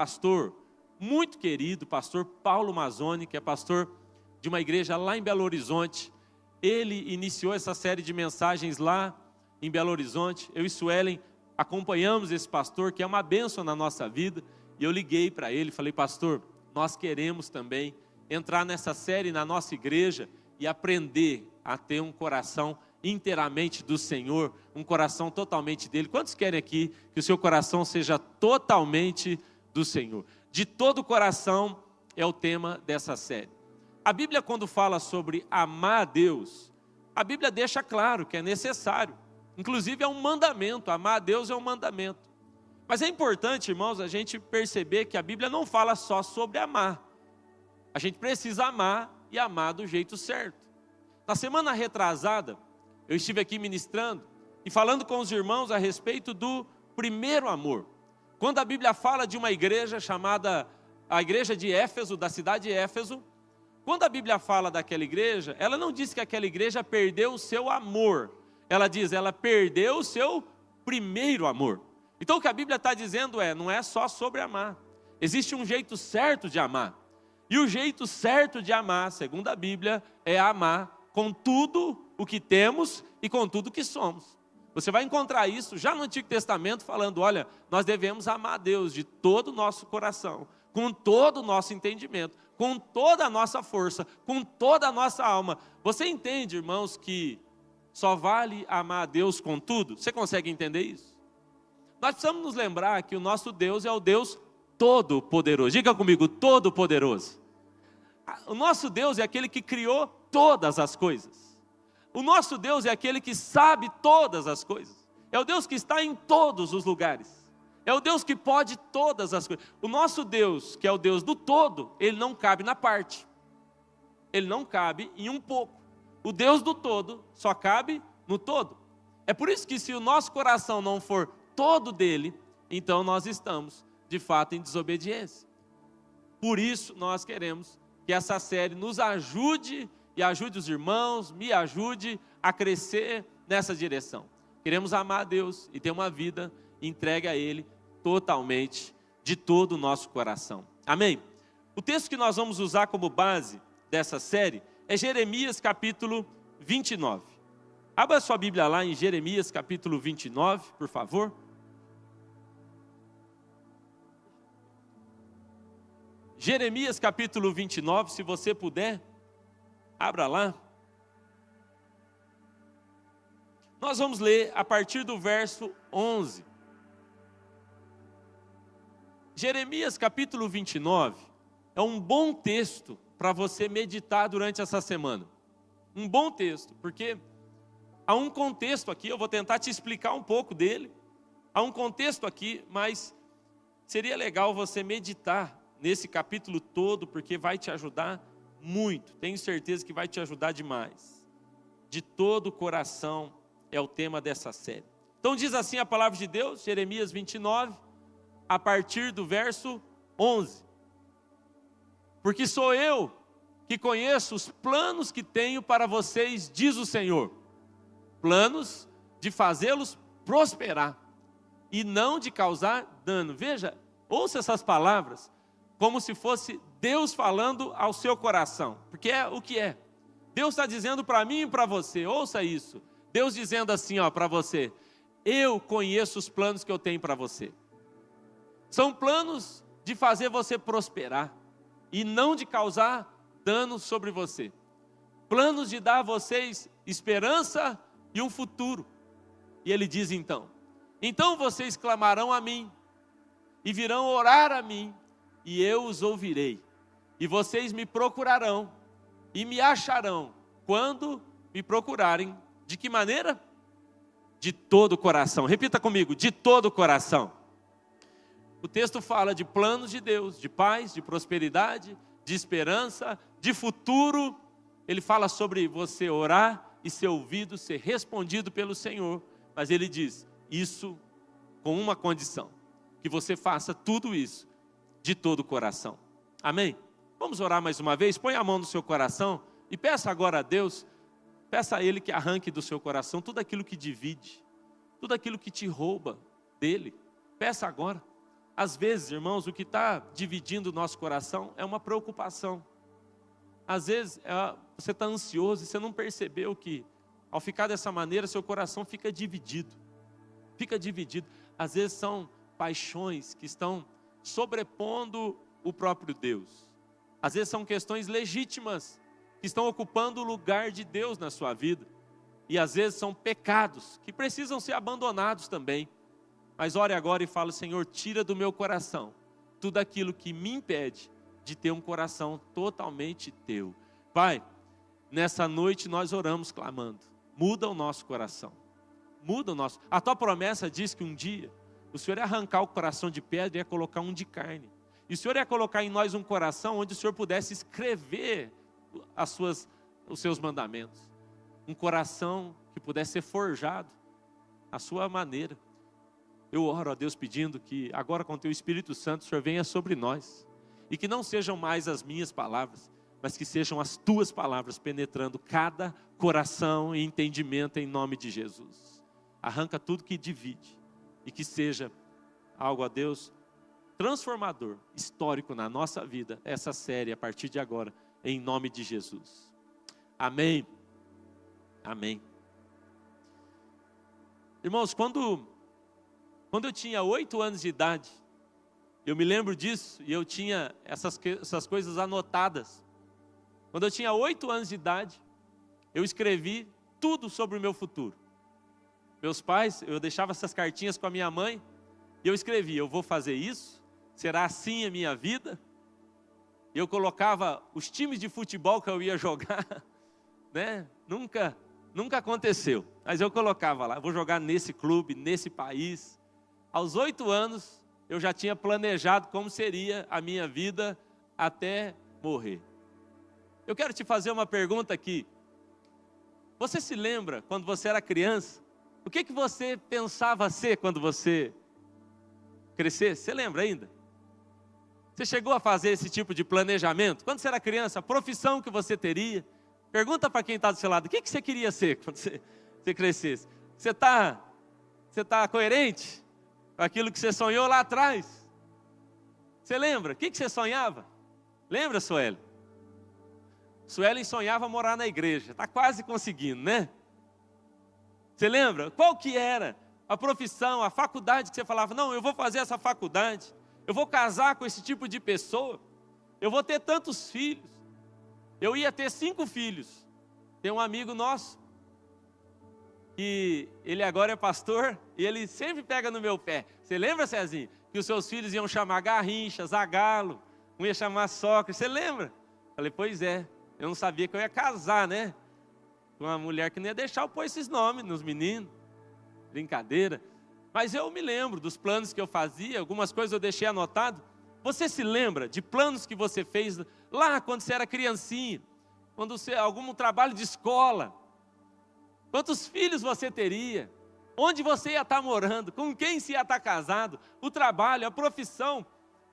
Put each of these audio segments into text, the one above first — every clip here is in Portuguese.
pastor muito querido, pastor Paulo Mazzoni, que é pastor de uma igreja lá em Belo Horizonte. Ele iniciou essa série de mensagens lá em Belo Horizonte. Eu e Suelen acompanhamos esse pastor, que é uma bênção na nossa vida. E eu liguei para ele e falei: pastor, nós queremos também entrar nessa série na nossa igreja e aprender a ter um coração inteiramente do Senhor, um coração totalmente dele. Quantos querem aqui que o seu coração seja totalmente do Senhor? De todo o coração é o tema dessa série. A Bíblia, quando fala sobre amar a Deus, a Bíblia deixa claro que é necessário. Inclusive é um mandamento, amar a Deus é um mandamento. Mas é importante, irmãos, a gente perceber que a Bíblia não fala só sobre amar. A gente precisa amar e amar do jeito certo. Na semana retrasada, eu estive aqui ministrando e falando com os irmãos a respeito do primeiro amor. Quando a Bíblia fala de uma igreja chamada a igreja de Éfeso, da cidade de Éfeso, quando a Bíblia fala daquela igreja, ela não diz que aquela igreja perdeu o seu amor. Ela diz, ela perdeu o seu primeiro amor. Então o que a Bíblia está dizendo não é só sobre amar. Existe um jeito certo de amar. E o jeito certo de amar, segundo a Bíblia, é amar com tudo o que temos e com tudo o que somos. Você vai encontrar isso já no Antigo Testamento falando, olha, nós devemos amar a Deus de todo o nosso coração, com todo o nosso entendimento, com toda a nossa força, com toda a nossa alma. Você entende, irmãos, que só vale amar a Deus com tudo? Você consegue entender isso? Nós precisamos nos lembrar que o nosso Deus é o Deus Todo-Poderoso. Diga comigo, Todo-Poderoso. O nosso Deus é aquele que criou todas as coisas. O nosso Deus é aquele que sabe todas as coisas. É o Deus que está em todos os lugares. É o Deus que pode todas as coisas. O nosso Deus, que é o Deus do todo, ele não cabe na parte. Ele não cabe em um pouco. O Deus do todo só cabe no todo. É por isso que se o nosso coração não for todo dele, então nós estamos, de fato, em desobediência. Por isso nós queremos que essa série nos ajude e ajude os irmãos, me ajude a crescer nessa direção. Queremos amar a Deus e ter uma vida entregue a Ele totalmente, de todo o nosso coração. Amém? O texto que nós vamos usar como base dessa série é Jeremias capítulo 29. Abra sua Bíblia lá em Jeremias capítulo 29, por favor. Jeremias capítulo 29, se você puder, abra lá. Nós vamos ler a partir do verso 11. Jeremias capítulo 29 é um bom texto para você meditar durante essa semana. Um bom texto, porque há um contexto aqui, eu vou tentar te explicar um pouco dele. Há um contexto aqui, mas seria legal você meditar nesse capítulo todo, porque vai te ajudar muito. Tenho certeza que vai te ajudar demais. De todo o coração é o tema dessa série. Então diz assim a palavra de Deus, Jeremias 29, a partir do verso 11. Porque sou eu que conheço os planos que tenho para vocês, diz o Senhor. Planos de fazê-los prosperar e não de causar dano. Veja, ouça essas palavras como se fosse Deus falando ao seu coração, porque é o que é. Deus está dizendo para mim e para você, ouça isso. Deus dizendo assim para você, eu conheço os planos que eu tenho para você. São planos de fazer você prosperar e não de causar dano sobre você. Planos de dar a vocês esperança e um futuro. E ele diz então vocês clamarão a mim e virão orar a mim e eu os ouvirei. E vocês me procurarão e me acharão quando me procurarem. De que maneira? De todo o coração. Repita comigo, de todo o coração. O texto fala de planos de Deus, de paz, de prosperidade, de esperança, de futuro. Ele fala sobre você orar e ser ouvido, ser respondido pelo Senhor. Mas ele diz, isso com uma condição, que você faça tudo isso de todo o coração. Amém? Vamos orar mais uma vez? Põe a mão no seu coração e peça agora a Deus, peça a Ele que arranque do seu coração tudo aquilo que divide, tudo aquilo que te rouba dele. Peça agora. Às vezes, irmãos, o que está dividindo o nosso coração é uma preocupação. Às vezes, você está ansioso e você não percebeu que, ao ficar dessa maneira, seu coração fica dividido. Fica dividido. Às vezes são paixões que estão sobrepondo o próprio Deus. Às vezes são questões legítimas que estão ocupando o lugar de Deus na sua vida. E às vezes são pecados que precisam ser abandonados também. Mas ore agora e fale: Senhor, tira do meu coração tudo aquilo que me impede de ter um coração totalmente teu. Pai, nessa noite nós oramos clamando: muda o nosso coração. Muda o nosso. A tua promessa diz que um dia o Senhor ia arrancar o coração de pedra e ia colocar um de carne. E o Senhor ia colocar em nós um coração onde o Senhor pudesse escrever os seus mandamentos. Um coração que pudesse ser forjado à sua maneira. Eu oro a Deus pedindo que agora com o teu Espírito Santo o Senhor venha sobre nós. E que não sejam mais as minhas palavras, mas que sejam as tuas palavras penetrando cada coração e entendimento em nome de Jesus. Arranca tudo que divide e que seja algo, a Deus, transformador, histórico na nossa vida, essa série a partir de agora, em nome de Jesus. Amém. Amém. Irmãos, quando eu tinha 8 anos de idade, eu me lembro disso e eu tinha essas coisas anotadas. Quando eu tinha 8 anos de idade, eu escrevi tudo sobre o meu futuro. Meus pais, eu deixava essas cartinhas com a minha mãe e eu escrevia: eu vou fazer isso, será assim a minha vida. E eu colocava os times de futebol que eu ia jogar, né? Nunca aconteceu, mas eu colocava lá: eu vou jogar nesse clube, nesse país. Aos 8 anos, eu já tinha planejado como seria a minha vida até morrer. Eu quero te fazer uma pergunta aqui. Você se lembra, quando você era criança, o que você pensava ser quando você crescesse? Você lembra ainda? Você chegou a fazer esse tipo de planejamento? Quando você era criança, a profissão que você teria? Pergunta para quem está do seu lado: o que você queria ser quando você crescesse? Você está coerente com aquilo que você sonhou lá atrás? Você lembra? O que você sonhava? Lembra, Sueli? Sueli sonhava morar na igreja. Está quase conseguindo, né? Você lembra? Qual que era a profissão, a faculdade que você falava: não, eu vou fazer essa faculdade, eu vou casar com esse tipo de pessoa, eu vou ter tantos filhos. Eu ia ter 5 filhos. Tem um amigo nosso, que ele agora é pastor, e ele sempre pega no meu pé. Você lembra, Cezinho, que os seus filhos iam chamar Garrincha, Zagalo, um ia chamar Sócrates? Você lembra? Falei: pois é, eu não sabia que eu ia casar, né? Com uma mulher que não ia deixar eu pôr esses nomes nos meninos. Brincadeira. Mas eu me lembro dos planos que eu fazia, algumas coisas eu deixei anotado. Você se lembra de planos que você fez lá quando você era criancinha? Quando você, algum trabalho de escola? Quantos filhos você teria? Onde você ia estar morando? Com quem você ia estar casado? O trabalho, a profissão,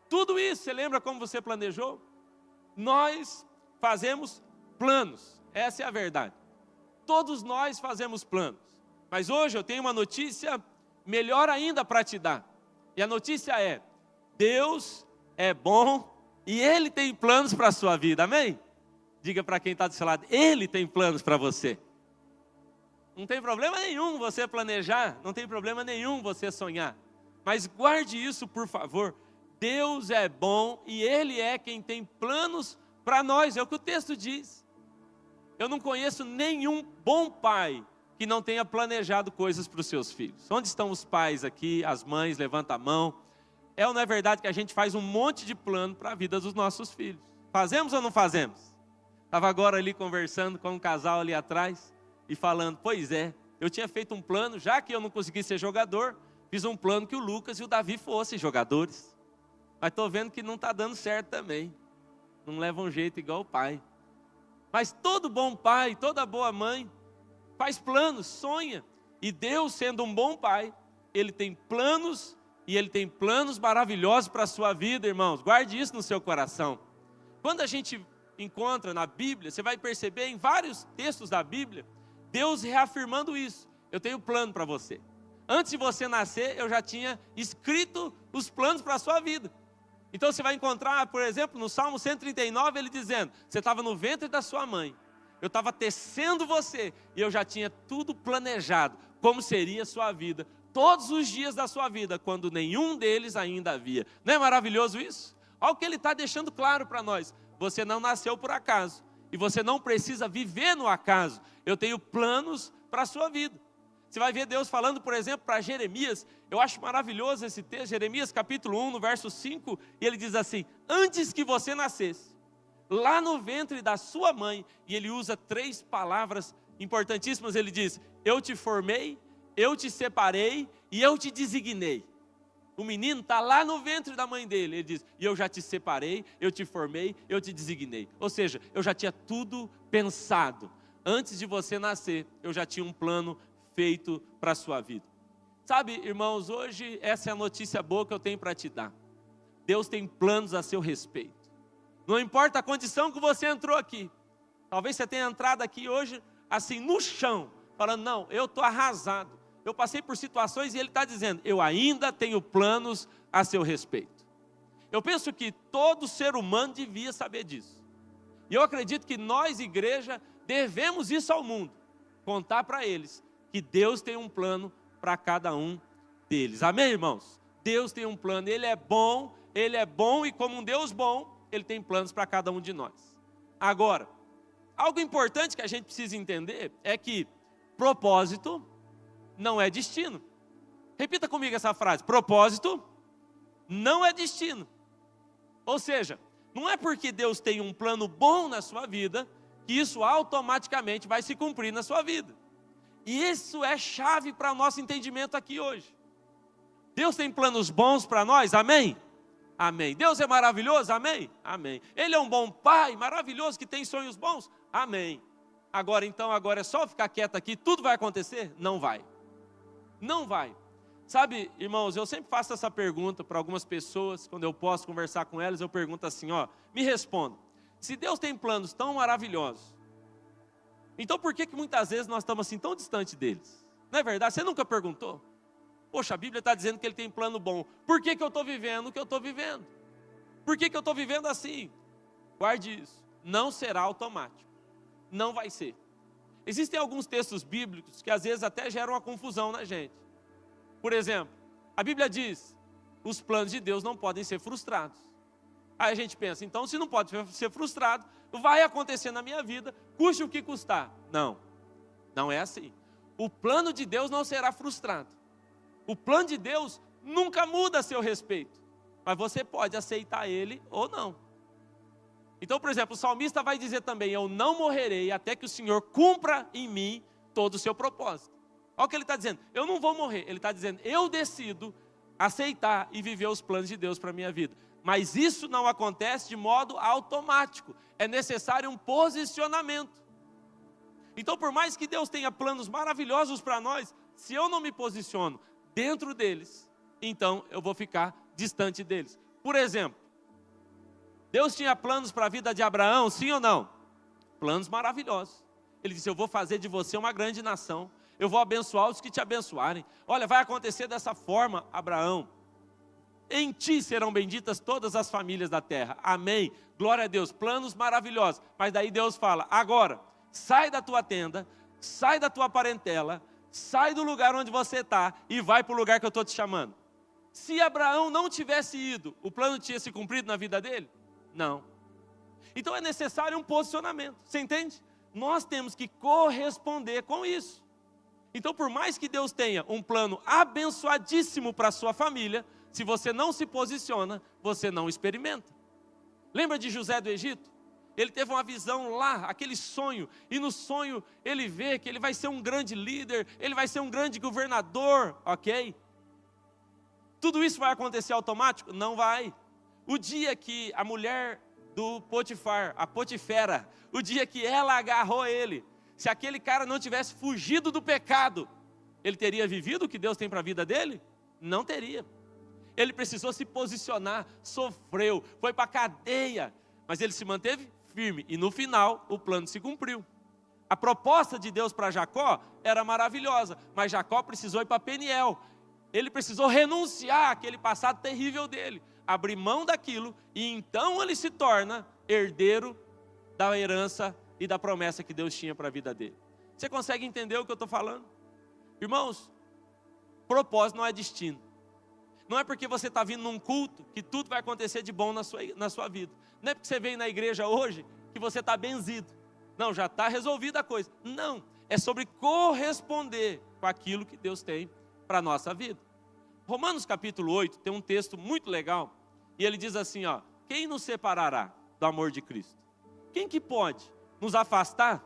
tudo isso, você lembra como você planejou? Nós fazemos planos, essa é a verdade. Todos nós fazemos planos. Mas hoje eu tenho uma notícia melhor ainda para te dar. E a notícia é: Deus é bom e Ele tem planos para a sua vida, amém? Diga para quem está do seu lado: Ele tem planos para você. Não tem problema nenhum você planejar, não tem problema nenhum você sonhar. Mas guarde isso, por favor. Deus é bom e Ele é quem tem planos para nós, é o que o texto diz. Eu não conheço nenhum bom pai que não tenha planejado coisas para os seus filhos. Onde estão os pais aqui, as mães? Levanta a mão. É ou não é verdade que a gente faz um monte de plano para a vida dos nossos filhos? Fazemos ou não fazemos? Estava agora ali conversando com um casal ali atrás e falando: pois é, eu tinha feito um plano, já que eu não consegui ser jogador, fiz um plano que o Lucas e o Davi fossem jogadores. Mas estou vendo que não está dando certo também. Não leva um jeito igual o pai. Mas todo bom pai, toda boa mãe faz planos, sonha. E Deus, sendo um bom pai, Ele tem planos, e Ele tem planos maravilhosos para a sua vida, irmãos. Guarde isso no seu coração. Quando a gente encontra na Bíblia, você vai perceber em vários textos da Bíblia, Deus reafirmando isso: eu tenho plano para você. Antes de você nascer, eu já tinha escrito os planos para a sua vida. Então você vai encontrar, por exemplo, no Salmo 139, ele dizendo: você estava no ventre da sua mãe, eu estava tecendo você, e eu já tinha tudo planejado, como seria a sua vida, todos os dias da sua vida, quando nenhum deles ainda havia. Não é maravilhoso isso? Olha o que ele está deixando claro para nós: você não nasceu por acaso, e você não precisa viver no acaso. Eu tenho planos para a sua vida. Você vai ver Deus falando, por exemplo, para Jeremias. Eu acho maravilhoso esse texto, Jeremias capítulo 1, no verso 5, e ele diz assim: antes que você nascesse, lá no ventre da sua mãe, e ele usa 3 palavras importantíssimas, ele diz: eu te formei, eu te separei e eu te designei. O menino está lá no ventre da mãe dele, ele diz: e eu já te separei, eu te formei, eu te designei. Ou seja, eu já tinha tudo pensado. Antes de você nascer, eu já tinha um plano feito para a sua vida. Sabe, irmãos, hoje essa é a notícia boa que eu tenho para te dar. Deus tem planos a seu respeito. Não importa a condição que você entrou aqui. Talvez você tenha entrado aqui hoje assim no chão, falando: não, eu estou arrasado. Eu passei por situações, e ele está dizendo: eu ainda tenho planos a seu respeito. Eu penso que todo ser humano devia saber disso. E eu acredito que nós, igreja, devemos isso ao mundo. Contar para eles que Deus tem um plano para cada um deles. Amém, irmãos? Deus tem um plano, Ele é bom, e como um Deus bom, Ele tem planos para cada um de nós. Agora, algo importante que a gente precisa entender é que propósito não é destino. Repita comigo essa frase: propósito não é destino. Ou seja, não é porque Deus tem um plano bom na sua vida, que isso automaticamente vai se cumprir na sua vida. E isso é chave para o nosso entendimento aqui hoje. Deus tem planos bons para nós, amém? Amém. Deus é maravilhoso, amém? Amém. Ele é um bom pai, maravilhoso, que tem sonhos bons, amém. Agora é só ficar quieto aqui, tudo vai acontecer? Não vai. Não vai. Sabe, irmãos, eu sempre faço essa pergunta para algumas pessoas, quando eu posso conversar com elas, eu pergunto assim: me responda, se Deus tem planos tão maravilhosos, então por que muitas vezes nós estamos assim tão distante deles? Não é verdade? Você nunca perguntou? Poxa, a Bíblia está dizendo que Ele tem plano bom. Por que eu estou vivendo o que eu estou vivendo? Por que eu estou vivendo assim? Guarde isso. Não será automático. Não vai ser. Existem alguns textos bíblicos que às vezes até geram uma confusão na gente. Por exemplo, a Bíblia diz: os planos de Deus não podem ser frustrados. Aí a gente pensa: então se não pode ser frustrado, vai acontecer na minha vida, custe o que custar. Não, não é assim. O plano de Deus não será frustrado. O plano de Deus nunca muda a seu respeito, mas você pode aceitar ele ou não. Então, por exemplo, o salmista vai dizer também: eu não morrerei até que o Senhor cumpra em mim todo o seu propósito. Olha o que ele está dizendo: eu não vou morrer. Ele está dizendo: eu decido aceitar e viver os planos de Deus para a minha vida. Mas isso não acontece de modo automático. É necessário um posicionamento. Então, por mais que Deus tenha planos maravilhosos para nós, se eu não me posiciono dentro deles, então eu vou ficar distante deles. Por exemplo, Deus tinha planos para a vida de Abraão, sim ou não? Planos maravilhosos. Ele disse: eu vou fazer de você uma grande nação. Eu vou abençoar os que te abençoarem. Olha, vai acontecer dessa forma, Abraão. Em ti serão benditas todas as famílias da terra. Amém. Glória a Deus. Planos maravilhosos. Mas daí Deus fala: agora, sai da tua tenda, sai da tua parentela, sai do lugar onde você está e vai para o lugar que eu estou te chamando. Se Abraão não tivesse ido, o plano tinha se cumprido na vida dele? Não. Então é necessário um posicionamento. Você entende? Nós temos que corresponder com isso. Então, por mais que Deus tenha um plano abençoadíssimo para a sua família, se você não se posiciona, você não experimenta. Lembra de José do Egito? Ele teve uma visão lá, aquele sonho, e no sonho ele vê que ele vai ser um grande líder, ele vai ser um grande governador, ok? Tudo isso vai acontecer automático? Não vai. O dia que a mulher do Potifar, a Potifera, o dia que ela agarrou ele, se aquele cara não tivesse fugido do pecado, ele teria vivido o que Deus tem para a vida dele? Não teria. Ele precisou se posicionar, sofreu, foi para a cadeia, mas ele se manteve firme, e no final o plano se cumpriu. A proposta de Deus para Jacó era maravilhosa, mas Jacó precisou ir para Peniel. Ele precisou renunciar àquele passado terrível dele, abrir mão daquilo, e então ele se torna herdeiro da herança e da promessa que Deus tinha para a vida dele. Você consegue entender o que eu estou falando? Irmãos, propósito não é destino. Não é porque você está vindo num culto que tudo vai acontecer de bom na sua vida. Não é porque você veio na igreja hoje que você está benzido. Não, já está resolvida a coisa. Não, é sobre corresponder com aquilo que Deus tem para a nossa vida. Romanos capítulo 8 tem um texto muito legal, e ele diz assim, ó: quem nos separará do amor de Cristo? Quem que pode nos afastar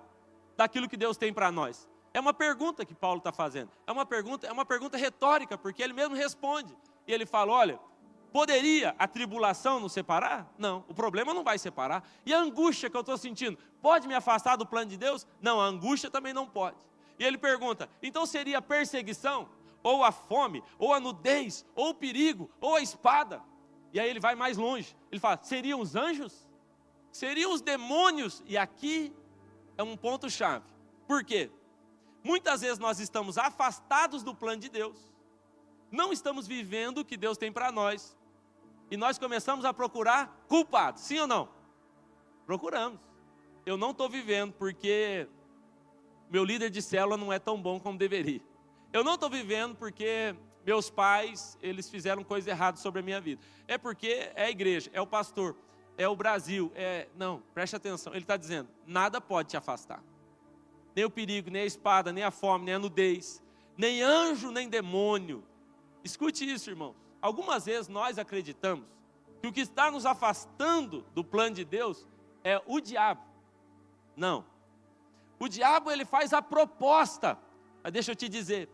daquilo que Deus tem para nós? É uma pergunta que Paulo está fazendo. É uma pergunta retórica, porque ele mesmo responde. E ele fala, olha, poderia a tribulação nos separar? Não, o problema não vai separar. E a angústia que eu estou sentindo, pode me afastar do plano de Deus? Não, a angústia também não pode. E ele pergunta, então seria a perseguição, ou a fome, ou a nudez, ou o perigo, ou a espada? E aí ele vai mais longe. Ele fala, seriam os anjos? Seriam os demônios? E aqui é um ponto-chave. Por quê? Muitas vezes nós estamos afastados do plano de Deus. Não estamos vivendo o que Deus tem para nós. E nós começamos a procurar culpados. Sim ou não? Procuramos. Eu não estou vivendo porque meu líder de célula não é tão bom como deveria. Eu não estou vivendo porque meus pais, eles fizeram coisa errada sobre a minha vida. É porque é a igreja, é o pastor, é o Brasil. Não, preste atenção. Ele está dizendo, nada pode te afastar. Nem o perigo, nem a espada, nem a fome, nem a nudez, nem anjo, nem demônio. Escute isso, irmãos. Algumas vezes nós acreditamos que o que está nos afastando do plano de Deus é o diabo. Não. O diabo, ele faz a proposta. Mas deixa eu te dizer,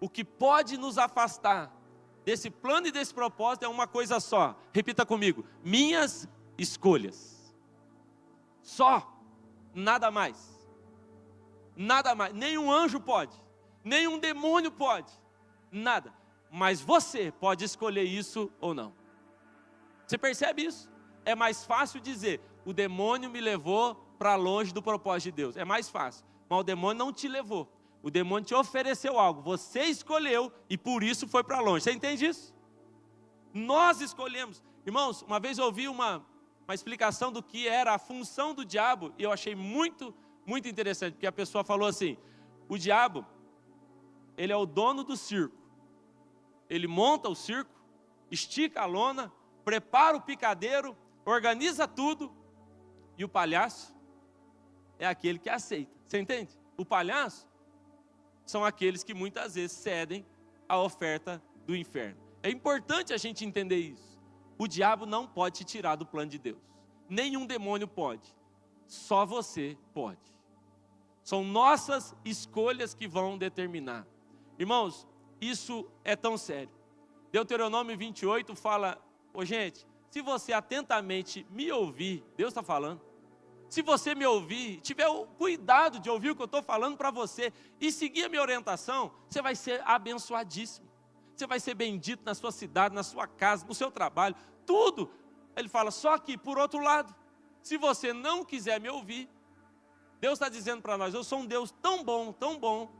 o que pode nos afastar desse plano e desse propósito é uma coisa só. Repita comigo, minhas escolhas. Só, nada mais. Nada mais, nenhum anjo pode, nenhum demônio pode, nada. Mas você pode escolher isso ou não. Você percebe isso? É mais fácil dizer, o demônio me levou para longe do propósito de Deus. É mais fácil, mas o demônio não te levou. O demônio te ofereceu algo, você escolheu e por isso foi para longe. Você entende isso? Nós escolhemos. Irmãos, uma vez eu ouvi uma explicação do que era a função do diabo, e eu achei muito interessante, porque a pessoa falou assim, o diabo, ele é o dono do circo. Ele monta o circo, estica a lona, prepara o picadeiro, organiza tudo, e o palhaço é aquele que aceita. Você entende? O palhaço são aqueles que muitas vezes cedem à oferta do inferno. É importante a gente entender isso. O diabo não pode te tirar do plano de Deus. Nenhum demônio pode. Só você pode. São nossas escolhas que vão determinar. Irmãos, isso é tão sério. Deuteronômio 28 fala, gente, se você atentamente me ouvir, Deus está falando, se você me ouvir, tiver o cuidado de ouvir o que eu estou falando para você e seguir a minha orientação, você vai ser abençoadíssimo. Você vai ser bendito na sua cidade, na sua casa, no seu trabalho, tudo. Ele fala, só que por outro lado, se você não quiser me ouvir, Deus está dizendo para nós, eu sou um Deus tão bom,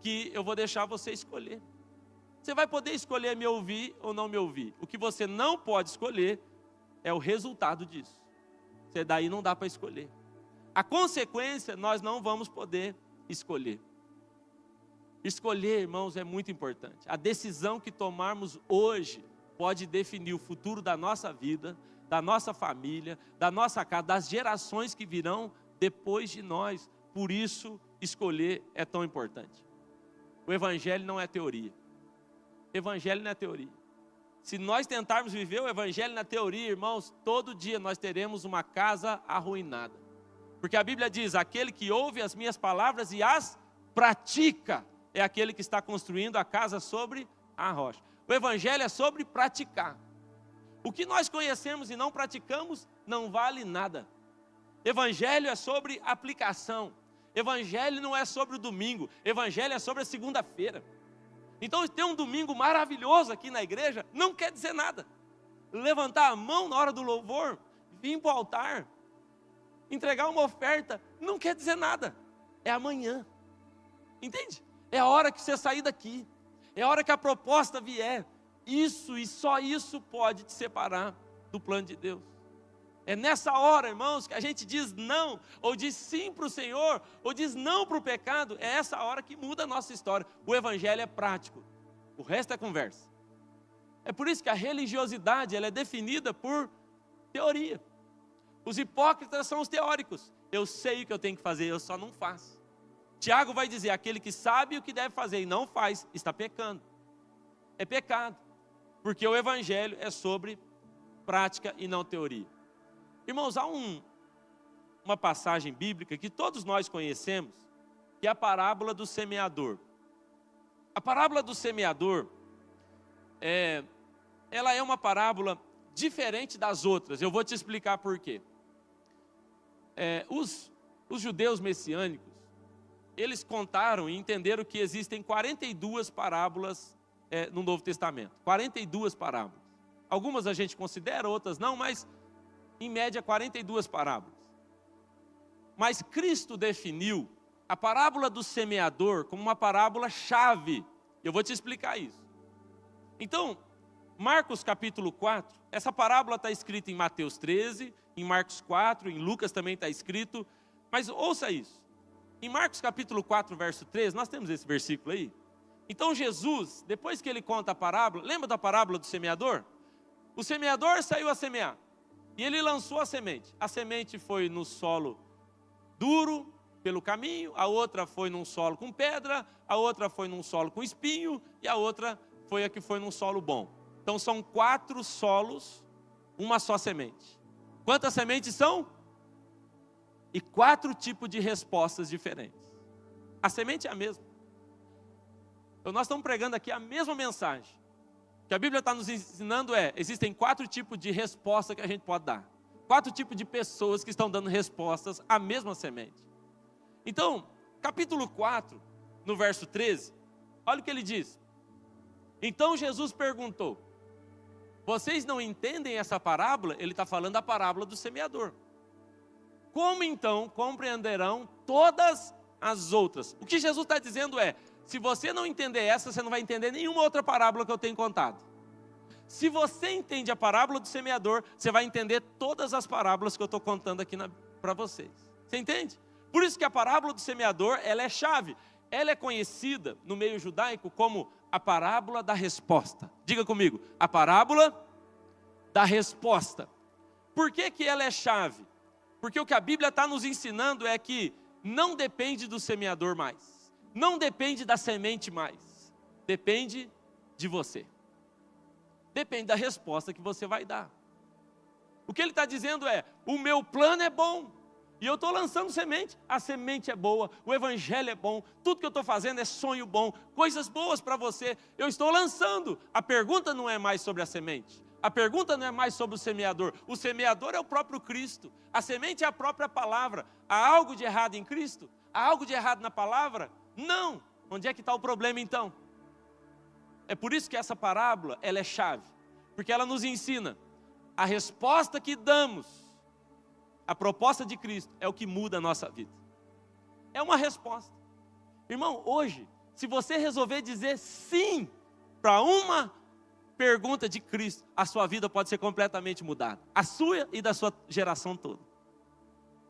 que eu vou deixar você escolher. Você vai poder escolher me ouvir ou não me ouvir. O que você não pode escolher é o resultado disso. Você daí não dá para escolher. A consequência nós não vamos poder escolher. Escolher, irmãos, é muito importante. A decisão que tomarmos hoje pode definir o futuro da nossa vida, da nossa família, da nossa casa, das gerações que virão depois de nós. Por isso, escolher é tão importante. O Evangelho não é teoria. Evangelho não é teoria. Se nós tentarmos viver o Evangelho na teoria, irmãos, todo dia nós teremos uma casa arruinada. Porque a Bíblia diz, aquele que ouve as minhas palavras e as pratica, é aquele que está construindo a casa sobre a rocha. O Evangelho é sobre praticar. O que nós conhecemos e não praticamos, não vale nada. Evangelho é sobre aplicação. Evangelho não é sobre o domingo. Evangelho é sobre a segunda-feira. Então, ter um domingo maravilhoso aqui na igreja, não quer dizer nada. Levantar a mão na hora do louvor, vir para o altar, entregar uma oferta, não quer dizer nada. é amanhã. Entende? É a hora que você sair daqui. É a hora que a proposta vier. Isso e só isso pode te separar do plano de Deus. É nessa hora, irmãos, que a gente diz não, ou diz sim para o Senhor, ou diz não para o pecado. É essa hora que muda a nossa história. O evangelho é prático, o resto é conversa. É por isso que a religiosidade ela é definida por teoria. Os hipócritas são os teóricos. Eu sei o que eu tenho que fazer, eu só não faço. Tiago vai dizer, aquele que sabe o que deve fazer e não faz, está pecando. É pecado, porque o evangelho é sobre prática e não teoria. Irmãos, há uma passagem bíblica que todos nós conhecemos, que é a parábola do semeador. A parábola do semeador, ela é uma parábola diferente das outras. Eu vou te explicar por quê. Os judeus messiânicos, eles contaram e entenderam que existem 42 parábolas no Novo Testamento. 42 parábolas. Algumas a gente considera, outras não, mas em média 42 parábolas. Mas Cristo definiu a parábola do semeador como uma parábola chave. Eu vou te explicar isso. Então, Marcos capítulo 4, essa parábola está escrita em Mateus 13, em Marcos 4, em Lucas também está escrito. Mas ouça isso. Em Marcos capítulo 4, verso 13, nós temos esse versículo aí. Então Jesus, depois que ele conta a parábola, lembra da parábola do semeador? O semeador saiu a semear. E ele lançou a semente. A semente foi no solo duro, pelo caminho. A outra foi num solo com pedra. A outra foi num solo com espinho. E a outra foi a que foi num solo bom. Então são 4 solos, uma só semente. Quantas sementes são? E 4 tipos de respostas diferentes. A semente é a mesma. Então nós estamos pregando aqui a mesma mensagem. O que a Bíblia está nos ensinando existem 4 tipos de resposta que a gente pode dar. 4 tipos de pessoas que estão dando respostas à mesma semente. Então, capítulo 4, no verso 13, olha o que ele diz. Então Jesus perguntou, vocês não entendem essa parábola? Ele está falando da parábola do semeador. Como então compreenderão todas as outras? O que Jesus está dizendo se você não entender essa, você não vai entender nenhuma outra parábola que eu tenho contado. Se você entende a parábola do semeador, você vai entender todas as parábolas que eu estou contando aqui para vocês. Você entende? Por isso que a parábola do semeador, ela é chave. Ela é conhecida no meio judaico como a parábola da resposta. Diga comigo, a parábola da resposta. Por que que ela é chave? Porque o que a Bíblia está nos ensinando é que não depende do semeador mais. Não depende da semente mais. Depende de você. Depende da resposta que você vai dar. O que ele está dizendo o meu plano é bom. E eu estou lançando semente. A semente é boa, o evangelho é bom. Tudo que eu estou fazendo é sonho bom. Coisas boas para você. Eu estou lançando. A pergunta não é mais sobre a semente. A pergunta não é mais sobre o semeador. O semeador é o próprio Cristo. A semente é a própria palavra. Há algo de errado em Cristo? Há algo de errado na palavra? Não. Onde é que está o problema então? É por isso que essa parábola, ela é chave. Porque ela nos ensina. A resposta que damos, a proposta de Cristo, é o que muda a nossa vida. É uma resposta. Irmão, hoje, se você resolver dizer sim para uma pergunta de Cristo, a sua vida pode ser completamente mudada. A sua e da sua geração toda.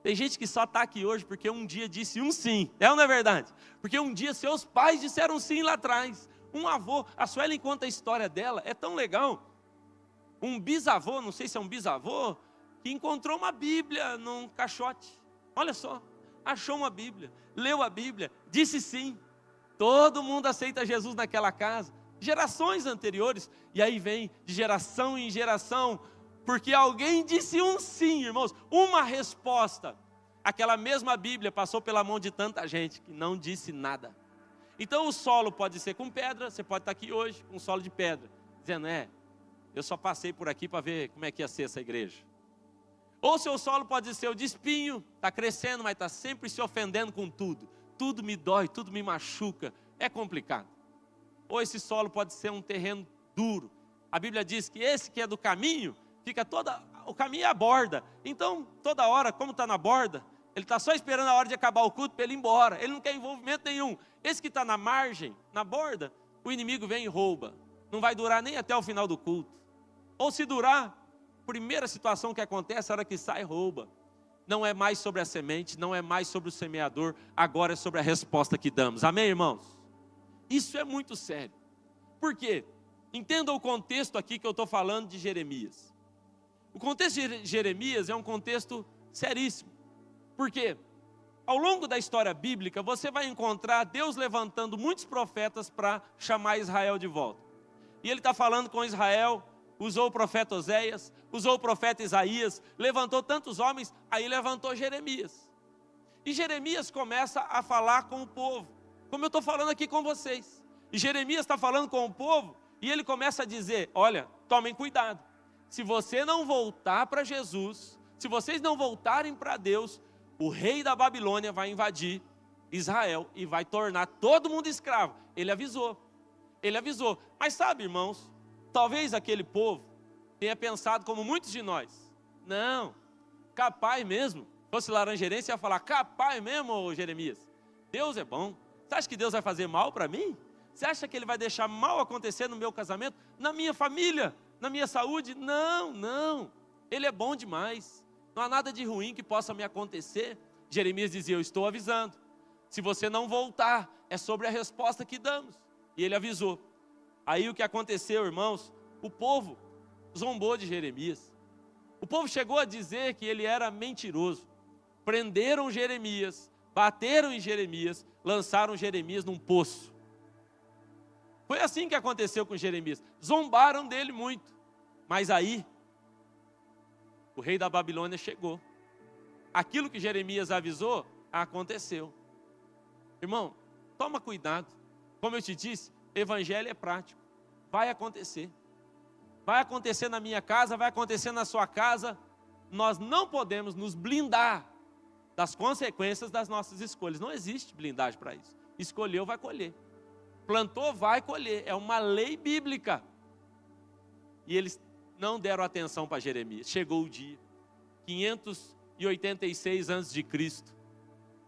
Tem gente que só está aqui hoje porque um dia disse um sim. É ou não é verdade? Porque um dia seus pais disseram sim lá atrás. Um avô, a Suelen conta a história dela, é tão legal. Um bisavô, não sei se é um bisavô, que encontrou uma Bíblia num caixote. Olha só, achou uma Bíblia, leu a Bíblia, disse sim. Todo mundo aceita Jesus naquela casa. Gerações anteriores, e aí vem de geração em geração, porque alguém disse um sim, irmãos, uma resposta. Aquela mesma Bíblia passou pela mão de tanta gente que não disse nada. Então o solo pode ser com pedra, você pode estar aqui hoje com um solo de pedra, dizendo, eu só passei por aqui para ver como é que ia ser essa igreja. Ou seu solo pode ser o de espinho, está crescendo, mas está sempre se ofendendo com tudo. Tudo me dói, tudo me machuca, é complicado. Ou esse solo pode ser um terreno duro. A Bíblia diz que esse que é do caminho, o caminho é a borda. Então, toda hora, como está na borda, Ele está só esperando a hora de acabar o culto para ele ir embora. Ele não quer envolvimento nenhum. Esse que está na margem, na borda, o inimigo vem e rouba. Não vai durar nem até o final do culto. Ou se durar, primeira situação que acontece, a hora que sai, rouba. Não é mais sobre a semente, não é mais sobre o semeador, agora é sobre a resposta que damos. Amém, irmãos? Isso é muito sério. Por quê? Entenda o contexto aqui que eu estou falando de Jeremias. O contexto de Jeremias é um contexto seríssimo. Por quê? Ao longo da história bíblica, você vai encontrar Deus levantando muitos profetas para chamar Israel de volta. E ele está falando com Israel, usou o profeta Oséias, usou o profeta Isaías, levantou tantos homens, aí levantou Jeremias. E Jeremias começa a falar com o povo, como eu estou falando aqui com vocês. E Jeremias está falando com o povo, e ele começa a dizer, olha, tomem cuidado. Se você não voltar para Jesus, se vocês não voltarem para Deus, o rei da Babilônia vai invadir Israel e vai tornar todo mundo escravo. Ele avisou. Mas sabe, irmãos, talvez aquele povo tenha pensado como muitos de nós. Não, capaz mesmo. Se fosse laranjeirense, ia falar, capaz mesmo, ô Jeremias. Deus é bom. Você acha que Deus vai fazer mal para mim? Você acha que Ele vai deixar mal acontecer no meu casamento? Na minha família? Na minha saúde? Não. Ele é bom demais. Não há nada de ruim que possa me acontecer. Jeremias dizia, eu estou avisando. Se você não voltar, é sobre a resposta que damos. E ele avisou. Aí o que aconteceu, irmãos? O povo zombou de Jeremias. O povo chegou a dizer que ele era mentiroso. Prenderam Jeremias, bateram em Jeremias, lançaram Jeremias num poço. Foi assim que aconteceu com Jeremias. Zombaram dele muito. Mas aí, o rei da Babilônia chegou. Aquilo que Jeremias avisou, aconteceu. Irmão, toma cuidado. Como eu te disse, evangelho é prático. Vai acontecer. Vai acontecer na minha casa, vai acontecer na sua casa. Nós não podemos nos blindar das consequências das nossas escolhas. Não existe blindagem para isso. Escolheu, vai colher. Plantou, vai colher. É uma lei bíblica. E eles não deram atenção para Jeremias. Chegou o dia. 586 a.C.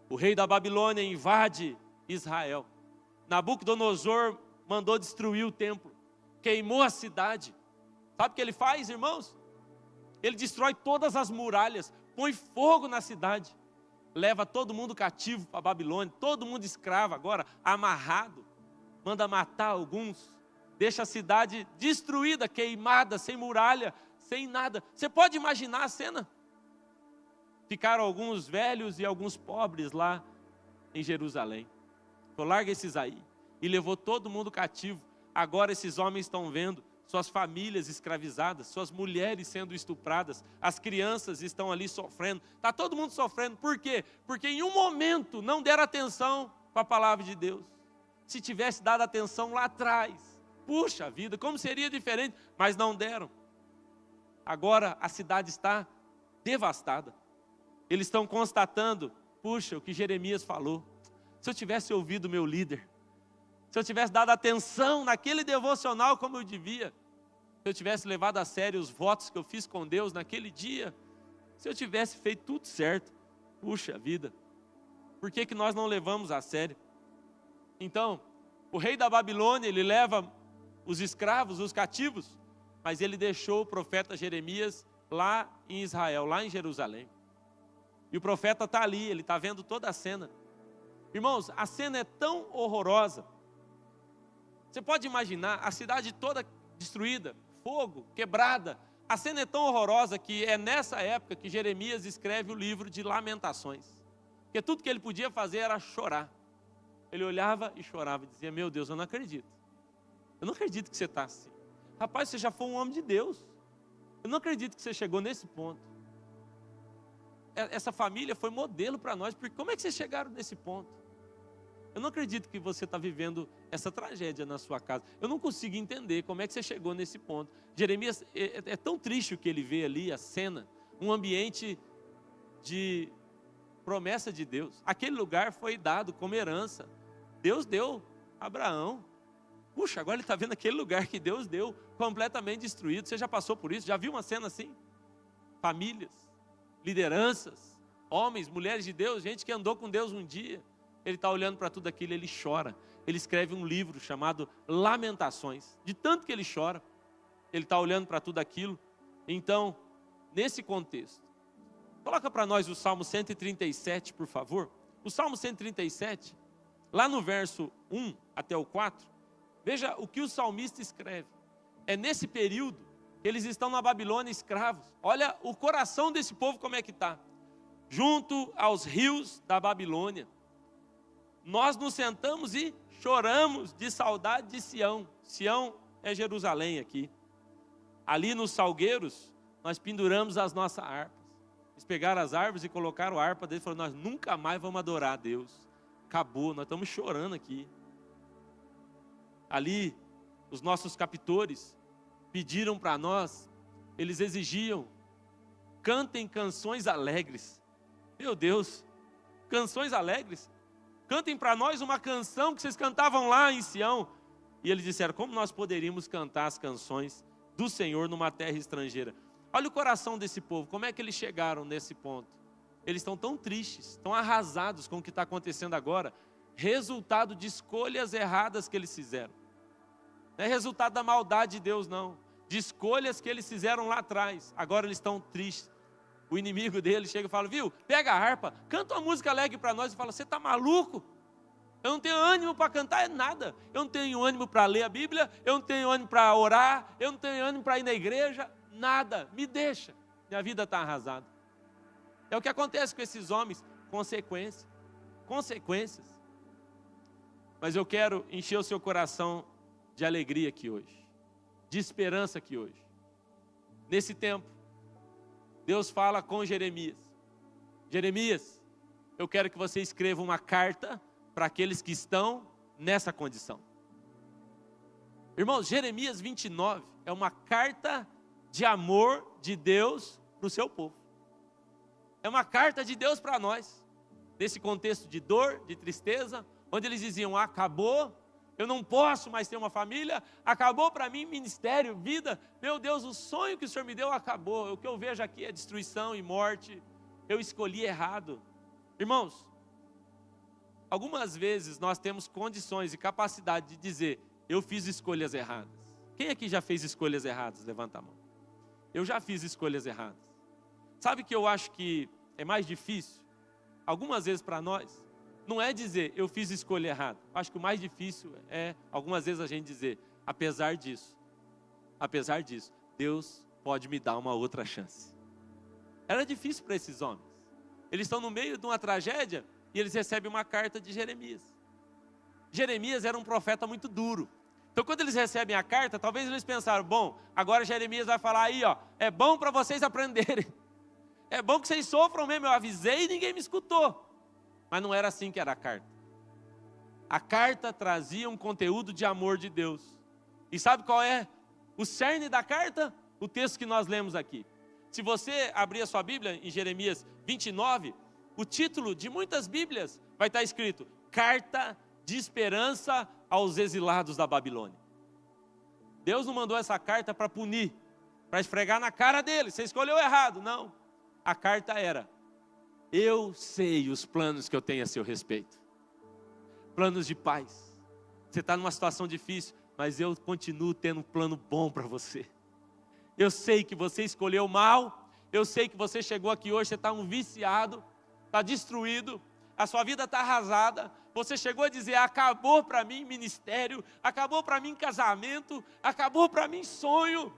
O rei da Babilônia invade Israel. Nabucodonosor mandou destruir o templo. Queimou a cidade. Sabe o que ele faz, irmãos? Ele destrói todas as muralhas. Põe fogo na cidade. Leva todo mundo cativo para a Babilônia. Todo mundo escravo agora, amarrado. Manda matar alguns. Deixa a cidade destruída, queimada, sem muralha, sem nada. Você pode imaginar a cena? Ficaram alguns velhos e alguns pobres lá em Jerusalém. Falou, larga esses aí. E levou todo mundo cativo. Agora esses homens estão vendo suas famílias escravizadas, suas mulheres sendo estupradas, as crianças estão ali sofrendo. Está todo mundo sofrendo. Por quê? Porque em um momento não deram atenção para a palavra de Deus. Se tivesse dado atenção lá atrás, puxa vida, como seria diferente? Mas não deram. Agora a cidade está devastada. Eles estão constatando, puxa, o que Jeremias falou. Se eu tivesse ouvido o meu líder, se eu tivesse dado atenção naquele devocional como eu devia, se eu tivesse levado a sério os votos que eu fiz com Deus naquele dia, se eu tivesse feito tudo certo, puxa vida, por que que nós não levamos a sério? Então, o rei da Babilônia, ele leva os escravos, os cativos, mas ele deixou o profeta Jeremias lá em Israel, lá em Jerusalém. E o profeta está ali, ele está vendo toda a cena. Irmãos, a cena é tão horrorosa. Você pode imaginar a cidade toda destruída, fogo, quebrada. A cena é tão horrorosa que é nessa época que Jeremias escreve o livro de Lamentações. Porque tudo que ele podia fazer era chorar. Ele olhava e chorava, dizia, meu Deus, eu não acredito. Eu não acredito que você está assim. Rapaz, você já foi um homem de Deus. Eu não acredito que você chegou nesse ponto. Essa família foi modelo para nós, porque como é que vocês chegaram nesse ponto? Eu não acredito que você está vivendo essa tragédia na sua casa. Eu não consigo entender como é que você chegou nesse ponto. Jeremias, é tão triste o que ele vê ali, a cena, um ambiente de promessa de Deus. Aquele lugar foi dado como herança. Deus deu a Abraão. Puxa, agora ele está vendo aquele lugar que Deus deu, completamente destruído. Você já passou por isso? Já viu uma cena assim? Famílias, lideranças, homens, mulheres de Deus, gente que andou com Deus um dia. Ele está olhando para tudo aquilo, ele chora. Ele escreve um livro chamado Lamentações. De tanto que ele chora, ele está olhando para tudo aquilo. Então, nesse contexto, coloca para nós o Salmo 137, por favor. O Salmo 137, lá no verso 1 até o 4, veja o que o salmista escreve. É nesse período que eles estão na Babilônia escravos. Olha o coração desse povo como é que está. Junto aos rios da Babilônia, nós nos sentamos e choramos de saudade de Sião. Sião é Jerusalém aqui. Ali nos salgueiros, nós penduramos as nossas harpas. Eles pegaram as árvores e colocaram a harpa deles e falaram, nós nunca mais vamos adorar a Deus. Acabou, nós estamos chorando aqui. Ali, os nossos captores pediram para nós, eles exigiam, cantem canções alegres. Meu Deus, canções alegres? Cantem para nós uma canção que vocês cantavam lá em Sião. E eles disseram, como nós poderíamos cantar as canções do Senhor numa terra estrangeira? Olha o coração desse povo, como é que eles chegaram nesse ponto? Eles estão tão tristes, tão arrasados com o que está acontecendo agora, resultado de escolhas erradas que eles fizeram. Não é resultado da maldade de Deus, não. De escolhas que eles fizeram lá atrás. Agora eles estão tristes. O inimigo deles chega e fala, viu, pega a harpa, canta uma música alegre para nós. E fala, você está maluco? Eu não tenho ânimo para cantar nada. Eu não tenho ânimo para ler a Bíblia. Eu não tenho ânimo para orar. Eu não tenho ânimo para ir na igreja. Nada, me deixa. Minha vida está arrasada. É o que acontece com esses homens. Consequências. Mas eu quero encher o seu coração de alegria aqui hoje. De esperança aqui hoje. Nesse tempo, Deus fala com Jeremias. Jeremias, eu quero que você escreva uma carta para aqueles que estão nessa condição. Irmãos, Jeremias 29 é uma carta de amor de Deus para o seu povo. É uma carta de Deus para nós. Nesse contexto de dor, de tristeza, onde eles diziam, acabou, eu não posso mais ter uma família, acabou para mim ministério, vida, meu Deus, o sonho que o Senhor me deu acabou, o que eu vejo aqui é destruição e morte, eu escolhi errado. Irmãos, algumas vezes nós temos condições e capacidade de dizer, eu fiz escolhas erradas. Quem aqui já fez escolhas erradas? Levanta a mão. Eu já fiz escolhas erradas. Sabe que eu acho que é mais difícil? Algumas vezes para nós, não é dizer, eu fiz escolha errada. Acho que o mais difícil é, algumas vezes a gente dizer, apesar disso, Deus pode me dar uma outra chance. Era difícil para esses homens. Eles estão no meio de uma tragédia e eles recebem uma carta de Jeremias. Jeremias era um profeta muito duro. Então quando eles recebem a carta, talvez eles pensaram, bom, agora Jeremias vai falar aí, ó, é bom para vocês aprenderem. É bom que vocês sofram mesmo, eu avisei e ninguém me escutou. Mas não era assim que era a carta. A carta trazia um conteúdo de amor de Deus. E sabe qual é o cerne da carta? O texto que nós lemos aqui. Se você abrir a sua Bíblia em Jeremias 29, o título de muitas Bíblias vai estar escrito, Carta de Esperança aos exilados da Babilônia. Deus não mandou essa carta para punir, para esfregar na cara dele, você escolheu errado, não. A carta era, eu sei os planos que eu tenho a seu respeito. Planos de paz. Você está numa situação difícil, mas eu continuo tendo um plano bom para você. Eu sei que você escolheu mal, eu sei que você chegou aqui hoje, você está um viciado, está destruído, a sua vida está arrasada, você chegou a dizer, acabou para mim ministério, acabou para mim casamento, acabou para mim sonho.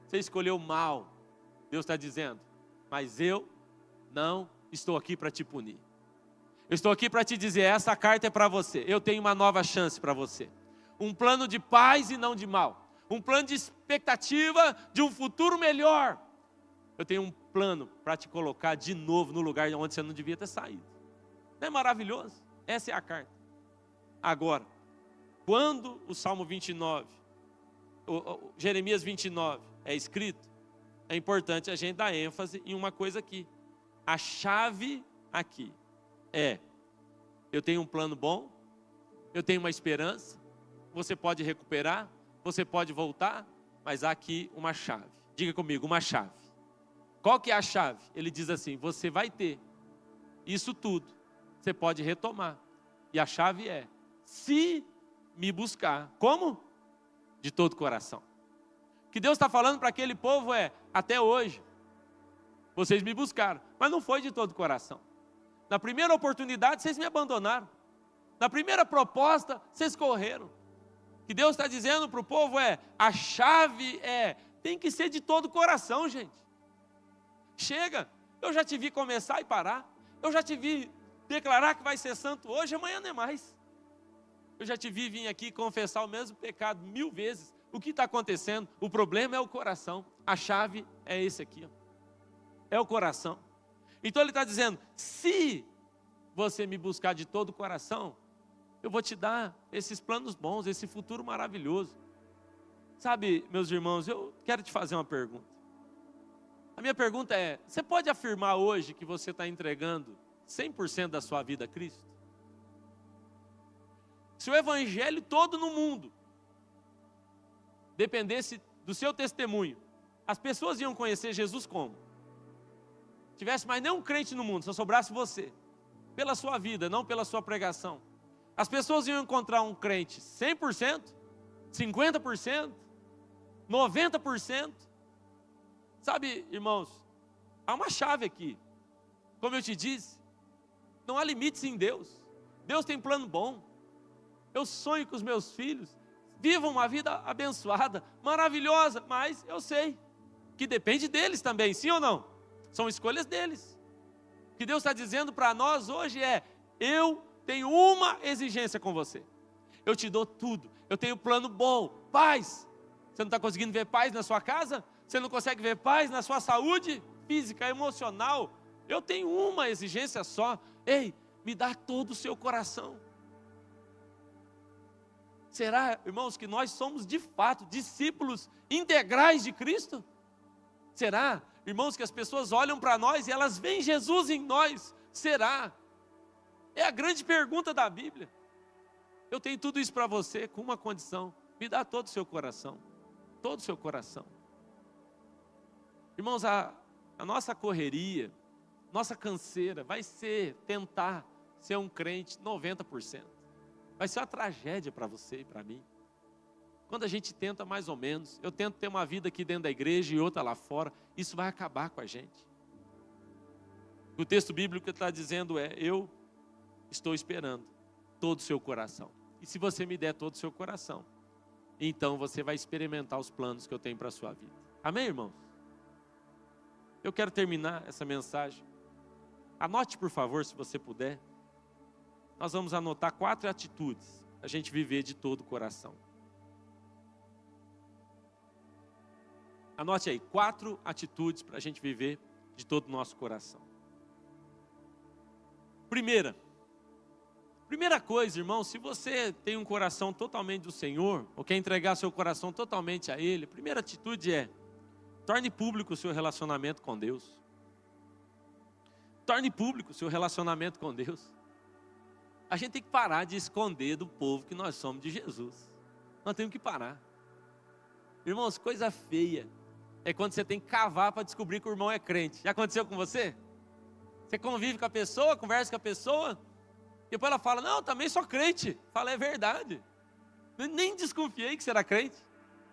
Você escolheu mal, Deus está dizendo, mas eu não estou aqui para te punir. Eu estou aqui para te dizer, essa carta é para você, eu tenho uma nova chance para você. Um plano de paz e não de mal. Um plano de expectativa de um futuro melhor. Eu tenho um plano para te colocar de novo no lugar onde você não devia ter saído. Não é maravilhoso? Essa é a carta. Agora, quando o Salmo 29, Jeremias 29 é escrito, é importante a gente dar ênfase em uma coisa aqui. A chave aqui é, eu tenho um plano bom, eu tenho uma esperança, você pode recuperar, você pode voltar, mas há aqui uma chave. Diga comigo, uma chave. Qual que é a chave? Ele diz assim, você vai ter isso tudo você pode retomar. E a chave é, se me buscar. Como? De todo o coração. O que Deus está falando para aquele povo é, até hoje, vocês me buscaram, mas não foi de todo o coração. Na primeira oportunidade, vocês me abandonaram. Na primeira proposta, vocês correram. O que Deus está dizendo para o povo é, a chave é, tem que ser de todo o coração, gente. Chega, eu já te vi começar e parar. Eu já te vi declarar que vai ser santo hoje, amanhã não é mais. Eu já te vi vir aqui confessar o mesmo pecado 1000 vezes. O que está acontecendo? O problema é o coração. A chave é esse aqui, ó. É o coração. Então ele está dizendo, se você me buscar de todo o coração, eu vou te dar esses planos bons, esse futuro maravilhoso. Sabe, meus irmãos, eu quero te fazer uma pergunta. A minha pergunta é, você pode afirmar hoje que você está entregando 100% da sua vida a Cristo? Se o evangelho todo no mundo dependesse do seu testemunho, as pessoas iam conhecer Jesus como? Tivesse mais nenhum crente no mundo, só sobrasse você, pela sua vida, não pela sua pregação. As pessoas iam encontrar um crente 100%, 50%, 90%. Sabe, irmãos, há uma chave aqui. Como eu te disse, não há limites em Deus. Deus tem plano bom. Eu sonho que os meus filhos vivam uma vida abençoada, maravilhosa, mas eu sei que depende deles também, sim ou não? São escolhas deles. O que Deus está dizendo para nós hoje é, eu tenho uma exigência com você. Eu te dou tudo. Eu tenho plano bom. Paz. Você não está conseguindo ver paz na sua casa? Você não consegue ver paz na sua saúde física, emocional? Eu tenho uma exigência só. Ei, me dá todo o seu coração. Será, irmãos, que nós somos de fato discípulos integrais de Cristo? Será, irmãos, que as pessoas olham para nós e elas veem Jesus em nós? Será? É a grande pergunta da Bíblia. Eu tenho tudo isso para você com uma condição. Me dá todo o seu coração. Todo o seu coração. Irmãos, a nossa correria, nossa canseira vai ser tentar ser um crente 90%. Vai ser uma tragédia para você e para mim. Quando a gente tenta mais ou menos, eu tento ter uma vida aqui dentro da igreja e outra lá fora, isso vai acabar com a gente. O texto bíblico que está dizendo é, eu estou esperando todo o seu coração. E se você me der todo o seu coração, então você vai experimentar os planos que eu tenho para a sua vida. Amém, irmãos? Eu quero terminar essa mensagem. Anote, por favor, se você puder. Nós vamos anotar 4 atitudes para a gente viver de todo o coração. Anote aí, 4 atitudes para a gente viver de todo o nosso coração. Primeira coisa, irmão, se você tem um coração totalmente do Senhor, ou quer entregar seu coração totalmente a Ele, a primeira atitude é, torne público o seu relacionamento com Deus. Torne público o seu relacionamento com Deus. A gente tem que parar de esconder do povo que nós somos de Jesus. Nós temos que parar. Irmãos, coisa feia é quando você tem que cavar para descobrir que o irmão é crente. Já aconteceu com você? Você convive com a pessoa, conversa com a pessoa, depois ela fala, não, eu também sou crente. Fala, é verdade. Eu nem desconfiei que você era crente.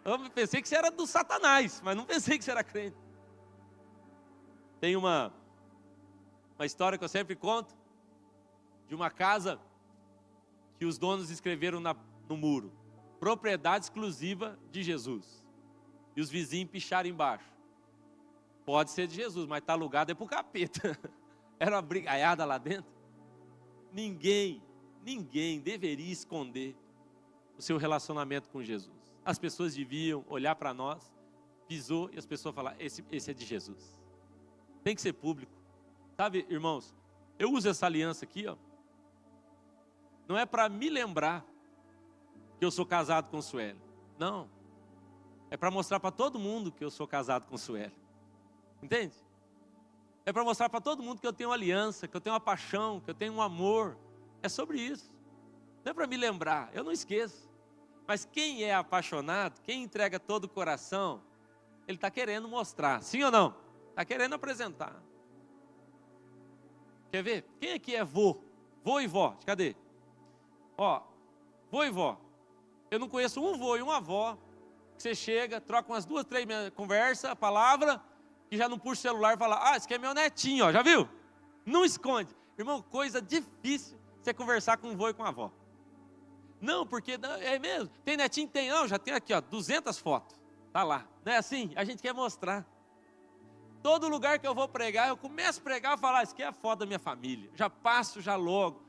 Eu pensei que você era do Satanás, mas não pensei que você era crente. Tem uma história que eu sempre conto, de uma casa que os donos escreveram no muro, propriedade exclusiva de Jesus. E os vizinhos picharam embaixo. Pode ser de Jesus, mas está alugado é para o capeta. Era uma brigaiada lá dentro. Ninguém deveria esconder o seu relacionamento com Jesus. As pessoas deviam olhar para nós, pisou e as pessoas falar, esse é de Jesus. Tem que ser público. Sabe, irmãos, eu uso essa aliança aqui, ó. Não é para me lembrar que eu sou casado com Sueli. Não. É para mostrar para todo mundo que eu sou casado com Sueli. Entende? É para mostrar para todo mundo que eu tenho uma aliança, que eu tenho uma paixão, que eu tenho um amor. É sobre isso. Não é para me lembrar, eu não esqueço. Mas quem é apaixonado, quem entrega todo o coração, ele está querendo mostrar. Sim ou não? Está querendo apresentar. Quer ver? Quem aqui é vô? Vô e vó, cadê? Ó, vô e vó. Eu não conheço um vô e uma avó que você chega, troca umas 2, 3 conversa, palavra, que já não puxa o celular e fala, esse aqui é meu netinho, ó, já viu? Não esconde. Irmão, coisa difícil você conversar com o vô e com a avó. Não, porque é mesmo. Tem netinho? Tem, não, já tem aqui, ó, 200 fotos. Tá lá. Não é assim? A gente quer mostrar. Todo lugar que eu vou pregar, eu começo a pregar e falar, isso aqui é a foto da minha família. Já passo, já logo.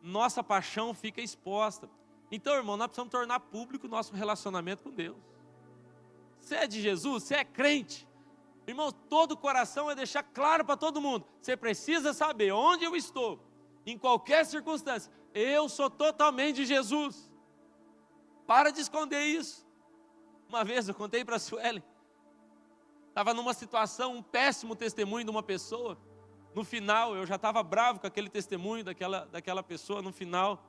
Nossa paixão fica exposta. Então, irmão, nós precisamos tornar público o nosso relacionamento com Deus. Você é de Jesus? Você é crente? Irmão, todo o coração é deixar claro para todo mundo. Você precisa saber onde eu estou. Em qualquer circunstância. Eu sou totalmente de Jesus. Para de esconder isso. Uma vez eu contei para a Sueli. Estava numa situação, um péssimo testemunho de uma pessoa. No final, eu já estava bravo com aquele testemunho daquela pessoa. No final,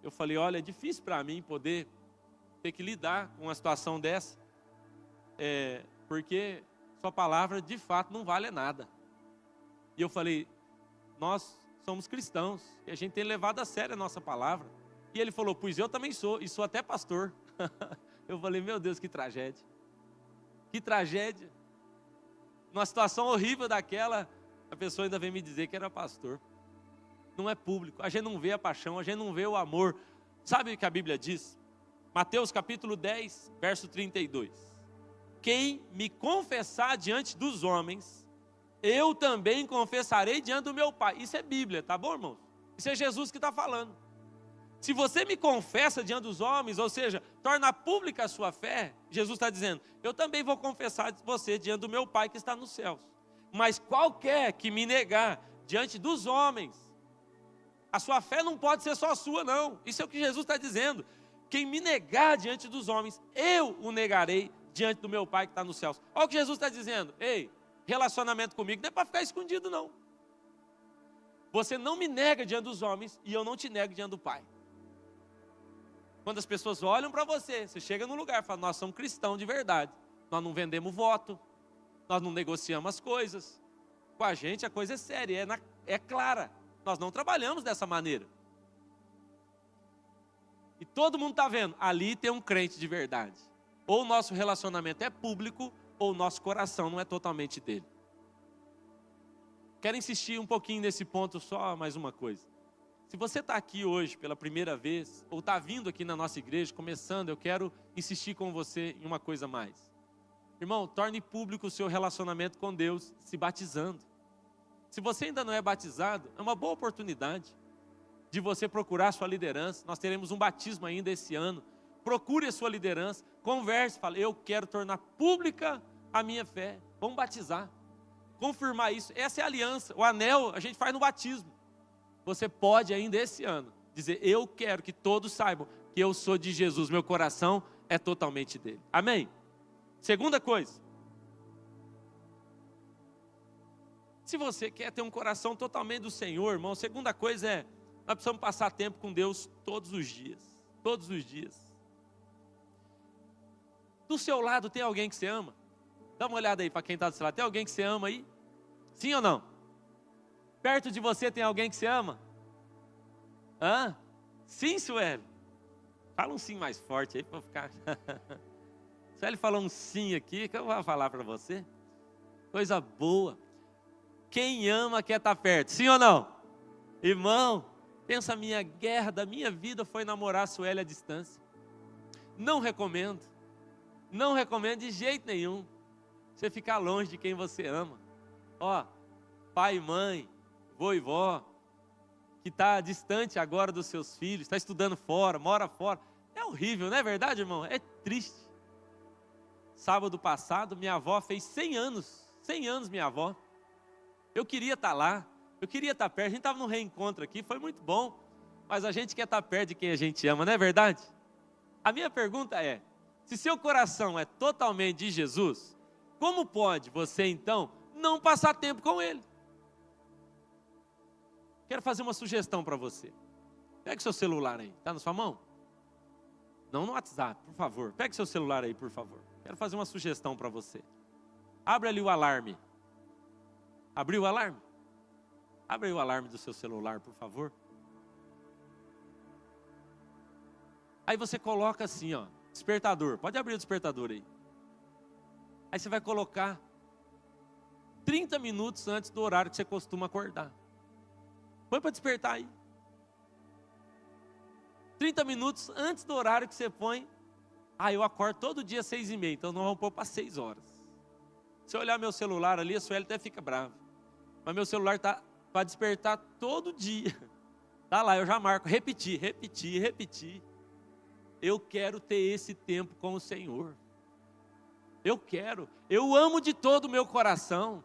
eu falei, olha, é difícil para mim poder ter que lidar com uma situação dessa. Porque sua palavra, de fato, não vale nada. E eu falei, nós somos cristãos. E a gente tem levado a sério a nossa palavra. E ele falou, pois eu também sou. E sou até pastor. Eu falei, meu Deus, que tragédia. Que tragédia. Numa situação horrível daquela, a pessoa ainda vem me dizer que era pastor. Não é público, a gente não vê a paixão, a gente não vê o amor. Sabe o que a Bíblia diz? Mateus capítulo 10, verso 32. Quem me confessar diante dos homens, eu também confessarei diante do meu Pai. Isso é Bíblia, tá bom, irmãos? Isso é Jesus que está falando. Se você me confessa diante dos homens, ou seja, torna pública a sua fé, Jesus está dizendo, eu também vou confessar você diante do meu Pai que está nos céus. Mas qualquer que me negar diante dos homens, a sua fé não pode ser só sua, não. Isso é o que Jesus está dizendo. Quem me negar diante dos homens, eu o negarei diante do meu Pai que está nos céus. Olha o que Jesus está dizendo. Ei, relacionamento comigo não é para ficar escondido, não. Você não me nega diante dos homens e eu não te nego diante do Pai. Quando as pessoas olham para você, você chega num lugar e fala, nós somos cristãos de verdade. Nós não vendemos voto, nós não negociamos as coisas. Com a gente a coisa é séria, é clara. Nós não trabalhamos dessa maneira. E todo mundo está vendo, ali tem um crente de verdade. Ou o nosso relacionamento é público, ou o nosso coração não é totalmente dele. Quero insistir um pouquinho nesse ponto, só mais uma coisa. Se você está aqui hoje pela primeira vez, ou está vindo aqui na nossa igreja, começando, eu quero insistir com você em uma coisa a mais. Irmão, torne público o seu relacionamento com Deus, se batizando. Se você ainda não é batizado, é uma boa oportunidade de você procurar a sua liderança. Nós teremos um batismo ainda esse ano. Procure a sua liderança, converse, fale, eu quero tornar pública a minha fé. Vamos batizar, confirmar isso. Essa é a aliança, o anel a gente faz no batismo. Você pode ainda esse ano dizer, eu quero que todos saibam que eu sou de Jesus, meu coração é totalmente dele. Amém? Segunda coisa. Se você quer ter um coração totalmente do Senhor, irmão, segunda coisa é, nós precisamos passar tempo com Deus todos os dias. Todos os dias. Do seu lado tem alguém que você ama? Dá uma olhada aí para quem está do seu lado. Tem alguém que você ama aí? Sim ou não? Perto de você tem alguém que você ama? Hã? Sim, Sueli? Fala um sim mais forte aí para ficar. Sueli falou um sim aqui, que eu vou falar para você. Coisa boa. Quem ama quer estar perto, sim ou não? Irmão, pensa, a minha guerra da minha vida foi namorar a Sueli à distância. Não recomendo. Não recomendo de jeito nenhum. Você ficar longe de quem você ama. Ó, pai e mãe, vô e vó, que está distante agora dos seus filhos, está estudando fora, mora fora. É horrível, não é verdade, irmão? É triste. Sábado passado, minha avó fez 100 anos. 100 anos, minha avó. Eu queria estar lá, eu queria estar perto. A gente estava num reencontro aqui, foi muito bom. Mas a gente quer estar perto de quem a gente ama, não é verdade? A minha pergunta é, se seu coração é totalmente de Jesus, como pode você então não passar tempo com Ele? Quero fazer uma sugestão para você. Pega seu celular aí, está na sua mão? Não no WhatsApp, por favor. Pega seu celular aí, por favor. Quero fazer uma sugestão para você. Abre ali o alarme. Abriu o alarme? Abre aí o alarme do seu celular, por favor. Aí você coloca assim, ó, despertador. Pode abrir o despertador aí. Aí você vai colocar 30 minutos antes do horário que você costuma acordar. Põe para despertar aí. 30 minutos antes do horário que você põe. Ah, eu acordo todo dia às 6h30, então nós vamos pôr para 6 horas. Se eu olhar meu celular ali, a Sueli até fica brava. Mas meu celular está para despertar todo dia. Tá lá, eu já marco, repetir. Eu quero ter esse tempo com o Senhor. Eu amo de todo o meu coração.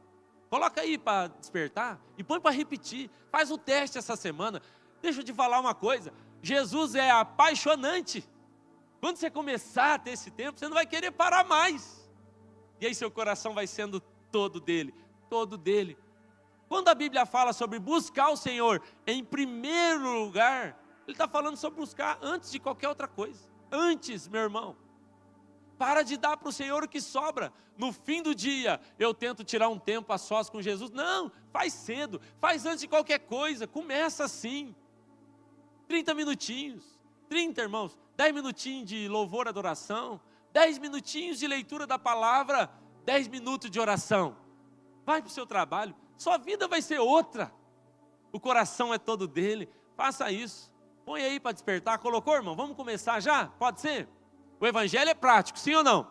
Coloca aí para despertar e põe para repetir. Faz o teste essa semana. Deixa eu te falar uma coisa. Jesus é apaixonante. Quando você começar a ter esse tempo, você não vai querer parar mais. E aí seu coração vai sendo todo dele. Quando a Bíblia fala sobre buscar o Senhor em primeiro lugar, Ele está falando sobre buscar antes de qualquer outra coisa. Antes, meu irmão. Para de dar para o Senhor o que sobra. No fim do dia, eu tento tirar um tempo a sós com Jesus. Não, faz cedo, faz antes de qualquer coisa. Começa assim. 30 minutinhos. 30, irmãos. 10 minutinhos de louvor, adoração. 10 minutinhos de leitura da palavra. 10 minutos de oração. Vai para o seu trabalho. Sua vida vai ser outra. O coração é todo dele. Faça isso. Põe aí para despertar. Colocou, irmão? Vamos começar já? Pode ser? O evangelho é prático, sim ou não?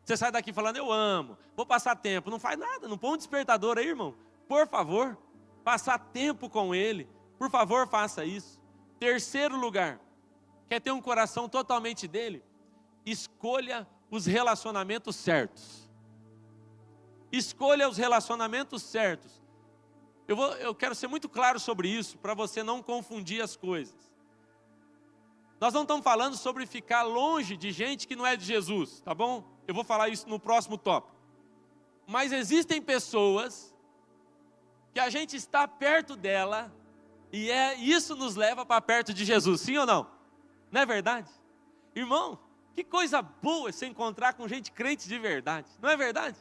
Você sai daqui falando, eu amo, vou passar tempo. Não faz nada, não põe um despertador aí, irmão. Por favor, passar tempo com ele. Por favor, faça isso. Terceiro lugar, quer ter um coração totalmente dele? Escolha os relacionamentos certos. Escolha os relacionamentos certos. Eu quero ser muito claro sobre isso, para você não confundir as coisas. Nós não estamos falando sobre ficar longe de gente que não é de Jesus, tá bom? Eu vou falar isso no próximo tópico. Mas existem pessoas que a gente está perto dela e isso nos leva para perto de Jesus, sim ou não? Não é verdade? Irmão, que coisa boa você encontrar com gente crente de verdade, não é verdade?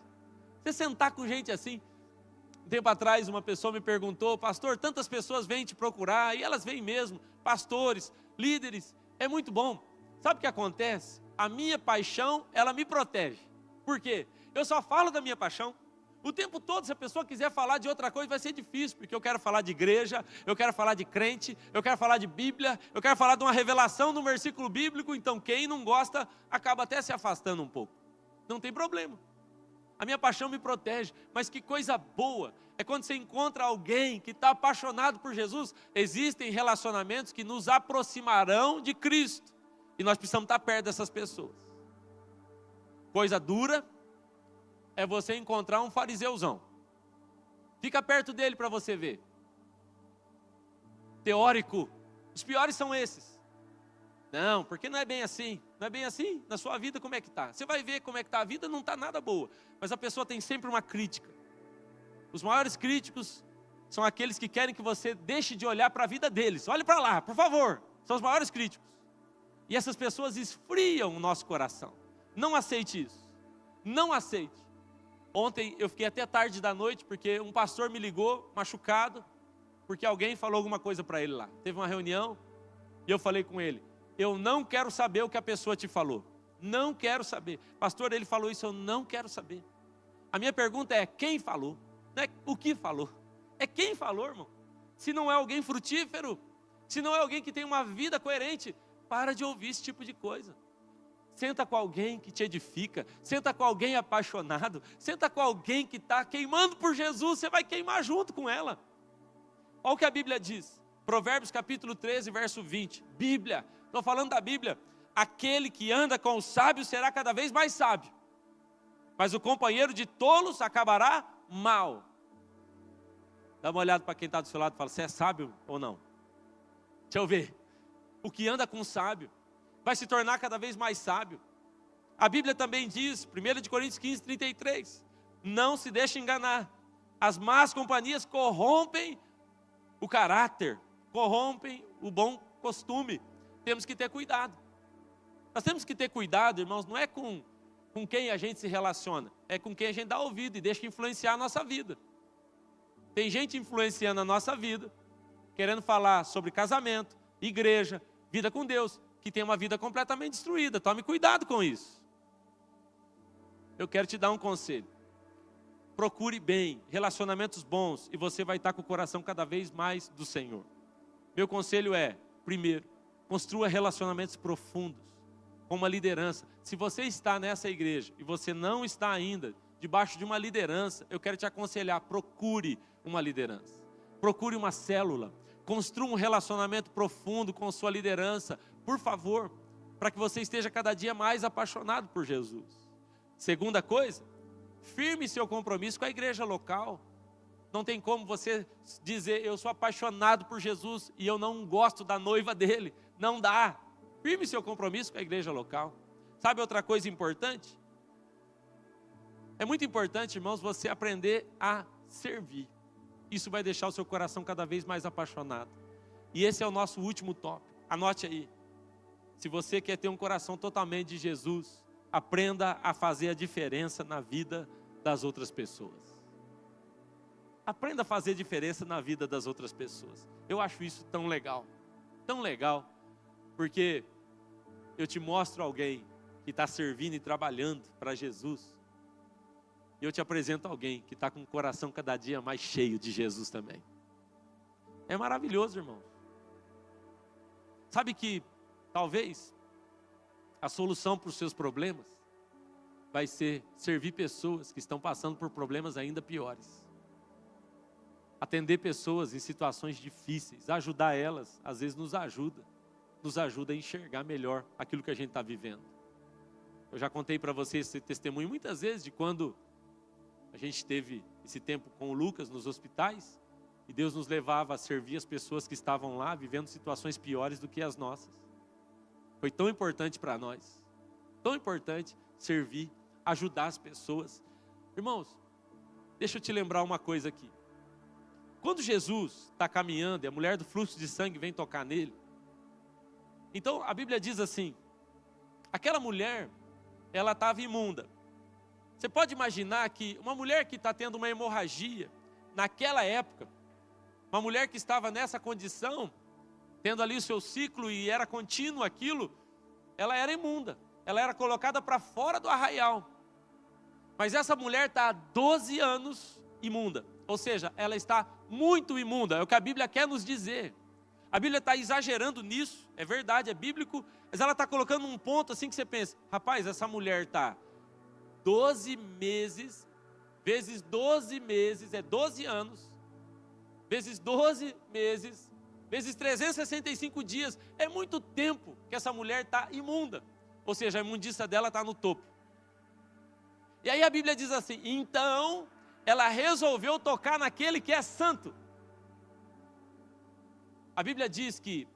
Você sentar com gente assim. Um tempo atrás uma pessoa me perguntou, pastor, tantas pessoas vêm te procurar, e elas vêm mesmo, pastores, líderes, é muito bom. Sabe o que acontece? A minha paixão, ela me protege. Por quê? Eu só falo da minha paixão. O tempo todo, se a pessoa quiser falar de outra coisa, vai ser difícil, porque eu quero falar de igreja, eu quero falar de crente, eu quero falar de Bíblia, eu quero falar de uma revelação de um versículo bíblico, então quem não gosta, acaba até se afastando um pouco. Não tem problema. A minha paixão me protege, mas que coisa boa é quando você encontra alguém que está apaixonado por Jesus. Existem relacionamentos que nos aproximarão de Cristo, e nós precisamos estar perto dessas pessoas. Coisa dura é você encontrar um fariseuzão. Fica perto dele para você ver. Teórico, os piores são esses. Não, porque não é bem assim. Não é bem assim? Na sua vida como é que está? Você vai ver como é que está a vida, não está nada boa. Mas a pessoa tem sempre uma crítica. Os maiores críticos são aqueles que querem que você deixe de olhar para a vida deles. Olhe para lá, por favor. São os maiores críticos. E essas pessoas esfriam o nosso coração. Não aceite isso. Não aceite. Ontem eu fiquei até tarde da noite, porque um pastor me ligou, machucado, porque alguém falou alguma coisa para ele lá. Teve uma reunião, e eu falei com ele, eu não quero saber o que a pessoa te falou. Não quero saber. Pastor, ele falou isso, eu não quero saber. A minha pergunta é, quem falou? Não é o que falou. É quem falou, irmão. Se não é alguém frutífero, se não é alguém que tem uma vida coerente, para de ouvir esse tipo de coisa. Senta com alguém que te edifica, senta com alguém apaixonado, senta com alguém que está queimando por Jesus, você vai queimar junto com ela. Olha o que a Bíblia diz, Provérbios capítulo 13, verso 20, Bíblia, estou falando da Bíblia, aquele que anda com os sábios será cada vez mais sábio, mas o companheiro de tolos acabará mal. Dá uma olhada para quem está do seu lado e fala, você é sábio ou não? Deixa eu ver. O que anda com o sábio vai se tornar cada vez mais sábio. A Bíblia também diz, 1 Coríntios 15, 33, não se deixe enganar, as más companhias corrompem o caráter, corrompem o bom costume. Temos que ter cuidado. Nós temos que ter cuidado, irmãos, não é com quem a gente se relaciona, é com quem a gente dá ouvido e deixa influenciar a nossa vida. Tem gente influenciando a nossa vida, querendo falar sobre casamento, igreja, vida com Deus, que tem uma vida completamente destruída. Tome cuidado com isso. Eu quero te dar um conselho. Procure bem, relacionamentos bons, e você vai estar com o coração cada vez mais do Senhor. Meu conselho é, primeiro, construa relacionamentos profundos, com uma liderança. Se você está nessa igreja e você não está ainda debaixo de uma liderança, eu quero te aconselhar, procure uma liderança. Procure uma célula. Construa um relacionamento profundo com sua liderança, por favor, para que você esteja cada dia mais apaixonado por Jesus. Segunda coisa, firme seu compromisso com a igreja local. Não tem como você dizer, eu sou apaixonado por Jesus e eu não gosto da noiva dele. Não dá. Firme seu compromisso com a igreja local. Sabe outra coisa importante? É muito importante, irmãos, você aprender a servir. Isso vai deixar o seu coração cada vez mais apaixonado. E esse é o nosso último tópico. Anote aí. Se você quer ter um coração totalmente de Jesus, aprenda a fazer a diferença na vida das outras pessoas. Aprenda a fazer diferença na vida das outras pessoas. Eu acho isso tão legal, porque eu te mostro alguém que está servindo e trabalhando para Jesus, e eu te apresento alguém que está com o coração cada dia mais cheio de Jesus também. É maravilhoso, irmão. Sabe que talvez a solução para os seus problemas vai ser servir pessoas que estão passando por problemas ainda piores. Atender pessoas em situações difíceis, ajudar elas, às vezes nos ajuda a enxergar melhor aquilo que a gente está vivendo. Eu já contei para vocês esse testemunho muitas vezes de quando a gente teve esse tempo com o Lucas nos hospitais e Deus nos levava a servir as pessoas que estavam lá vivendo situações piores do que as nossas. Foi tão importante para nós, tão importante servir, ajudar as pessoas. Irmãos, deixa eu te lembrar uma coisa aqui. Quando Jesus está caminhando e a mulher do fluxo de sangue vem tocar nele, então a Bíblia diz assim, aquela mulher, ela estava imunda. Você pode imaginar que uma mulher que está tendo uma hemorragia, naquela época, uma mulher que estava nessa condição, tendo ali o seu ciclo e era contínuo aquilo, ela era imunda, ela era colocada para fora do arraial. Mas essa mulher está há 12 anos imunda, ou seja, ela está muito imunda, é o que a Bíblia quer nos dizer. A Bíblia está exagerando nisso, é verdade, é bíblico, mas ela está colocando um ponto assim que você pensa, rapaz, essa mulher está 12 meses, vezes 12 meses, é 12 anos, vezes 12 meses, vezes 365 dias, é muito tempo que essa mulher está imunda, ou seja, a imundícia dela está no topo. E aí a Bíblia diz assim, então ela resolveu tocar naquele que é santo. A Bíblia diz que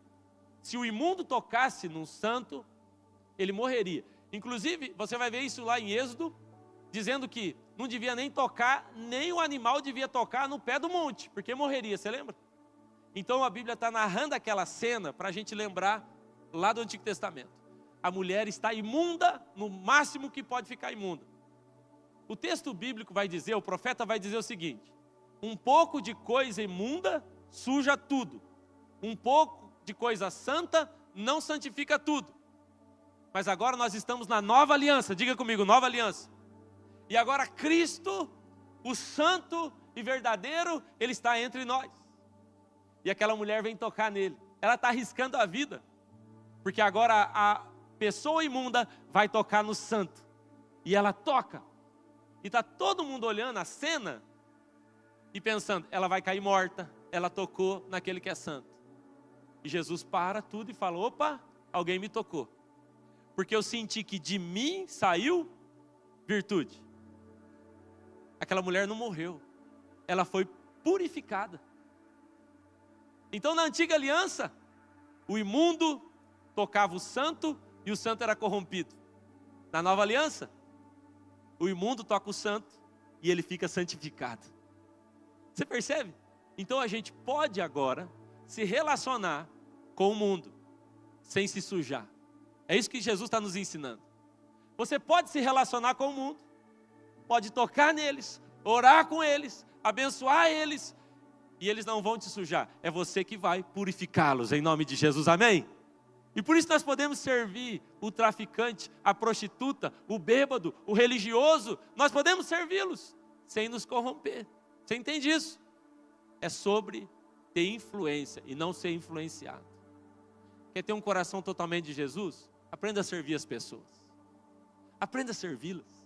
se o imundo tocasse num santo, ele morreria. Inclusive, você vai ver isso lá em Êxodo, dizendo que não devia nem tocar, nem o animal devia tocar no pé do monte, porque morreria, você lembra? Então a Bíblia está narrando aquela cena para a gente lembrar lá do Antigo Testamento. A mulher está imunda, no máximo que pode ficar imunda. O texto bíblico vai dizer, o profeta vai dizer o seguinte, um pouco de coisa imunda suja tudo, um pouco de coisa santa não santifica tudo. Mas agora nós estamos na nova aliança, diga comigo, nova aliança. E agora Cristo, o santo e verdadeiro, Ele está entre nós. E aquela mulher vem tocar nele, ela está arriscando a vida, porque agora a pessoa imunda vai tocar no santo, e ela toca, e está todo mundo olhando a cena, e pensando, ela vai cair morta, ela tocou naquele que é santo. E Jesus para tudo e fala, opa, alguém me tocou, porque eu senti que de mim saiu virtude. Aquela mulher não morreu, ela foi purificada. Então na antiga aliança, o imundo tocava o santo e o santo era corrompido. Na nova aliança, o imundo toca o santo e ele fica santificado. Você percebe? Então a gente pode agora se relacionar com o mundo sem se sujar. É isso que Jesus está nos ensinando. Você pode se relacionar com o mundo, pode tocar neles, orar com eles, abençoar eles, e eles não vão te sujar. É você que vai purificá-los, em nome de Jesus, amém? E por isso nós podemos servir o traficante, a prostituta, o bêbado, o religioso. Nós podemos servi-los sem nos corromper. Você entende isso? É sobre ter influência e não ser influenciado. Quer ter um coração totalmente de Jesus? Aprenda a servir as pessoas. Aprenda a servi-las.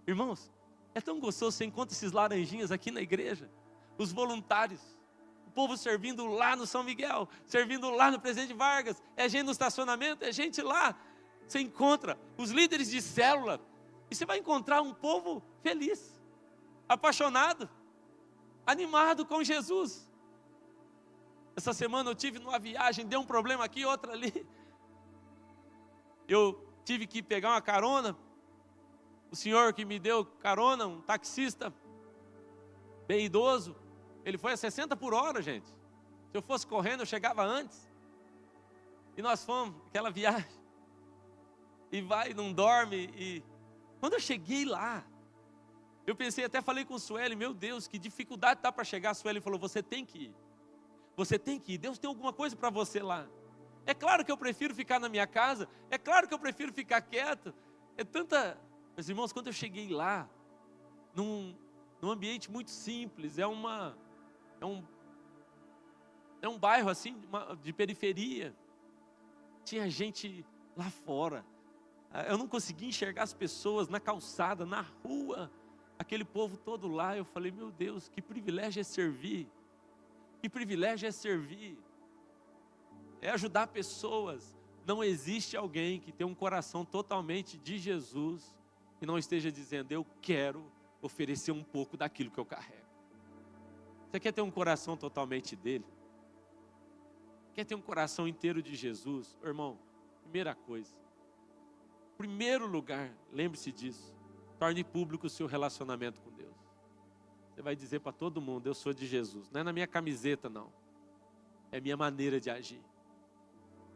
Irmãos, é tão gostoso, você encontra esses laranjinhas aqui na igreja. Os voluntários. O povo servindo lá no São Miguel, servindo lá no Presidente Vargas, é gente no estacionamento, é gente lá. Você encontra os líderes de célula, e você vai encontrar um povo feliz, apaixonado, animado com Jesus. Essa semana eu tive numa viagem, deu um problema aqui, outra ali. Eu tive que pegar uma carona, o senhor que me deu carona, um taxista, bem idoso, ele foi a 60 por hora, gente. Se eu fosse correndo, eu chegava antes. E nós fomos, aquela viagem. E vai, não dorme. E quando eu cheguei lá, eu pensei, até falei com o Sueli, meu Deus, que dificuldade está para chegar. A Sueli falou, você tem que ir. Você tem que ir. Deus tem alguma coisa para você lá. É claro que eu prefiro ficar na minha casa. É claro que eu prefiro ficar quieto. É tanta... Meus irmãos, quando eu cheguei lá, num ambiente muito simples, é um bairro assim, de periferia. Tinha gente lá fora. Eu não conseguia enxergar as pessoas na calçada, na rua. Aquele povo todo lá. Eu falei, meu Deus, que privilégio é servir. Que privilégio é servir. É ajudar pessoas. Não existe alguém que tenha um coração totalmente de Jesus e não esteja dizendo, eu quero oferecer um pouco daquilo que eu carrego. Você quer ter um coração totalmente dele? Quer ter um coração inteiro de Jesus? Irmão, primeira coisa. Primeiro lugar, lembre-se disso. Torne público o seu relacionamento com Deus. Você vai dizer para todo mundo, eu sou de Jesus. Não é na minha camiseta, não. É minha maneira de agir.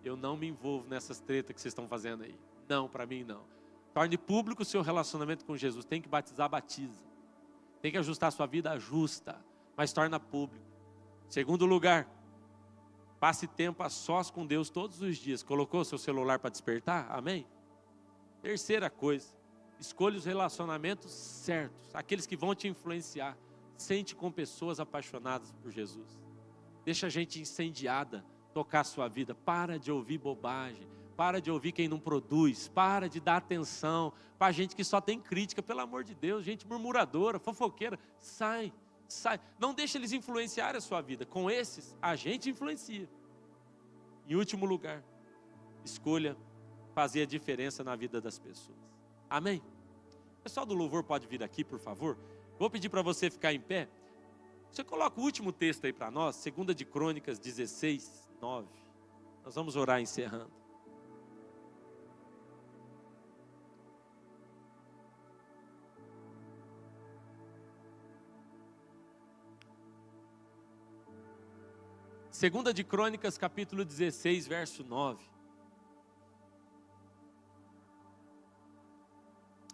Eu não me envolvo nessas tretas que vocês estão fazendo aí. Não, para mim não. Torne público o seu relacionamento com Jesus. Tem que batizar, batiza. Tem que ajustar a sua vida, ajusta. Mas torna público. Segundo lugar, passe tempo a sós com Deus todos os dias. Colocou seu celular para despertar? Amém? Terceira coisa, escolha os relacionamentos certos. Aqueles que vão te influenciar. Sente com pessoas apaixonadas por Jesus. Deixa a gente incendiada tocar a sua vida. Para de ouvir bobagem. Para de ouvir quem não produz. Para de dar atenção para gente que só tem crítica. Pelo amor de Deus, gente murmuradora, fofoqueira. Sai. Não deixe eles influenciarem a sua vida. Com esses, a gente influencia. Em último lugar, escolha fazer a diferença na vida das pessoas. Amém? O pessoal do louvor pode vir aqui, por favor. Vou pedir para você ficar em pé. Você coloca o último texto aí para nós, 2 de Crônicas 16, 9. Nós vamos orar encerrando. Segunda de Crônicas, capítulo 16, verso 9.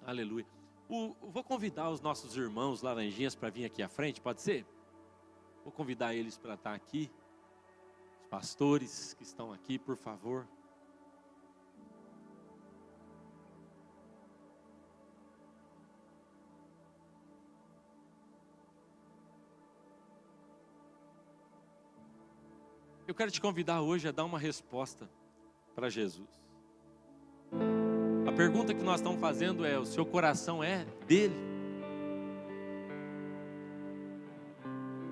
Aleluia. Vou convidar os nossos irmãos laranjinhas para vir aqui à frente, pode ser? Vou convidar eles para estar aqui. Os pastores que estão aqui, por favor. Eu quero te convidar hoje a dar uma resposta para Jesus. A pergunta que nós estamos fazendo é, o seu coração é dele?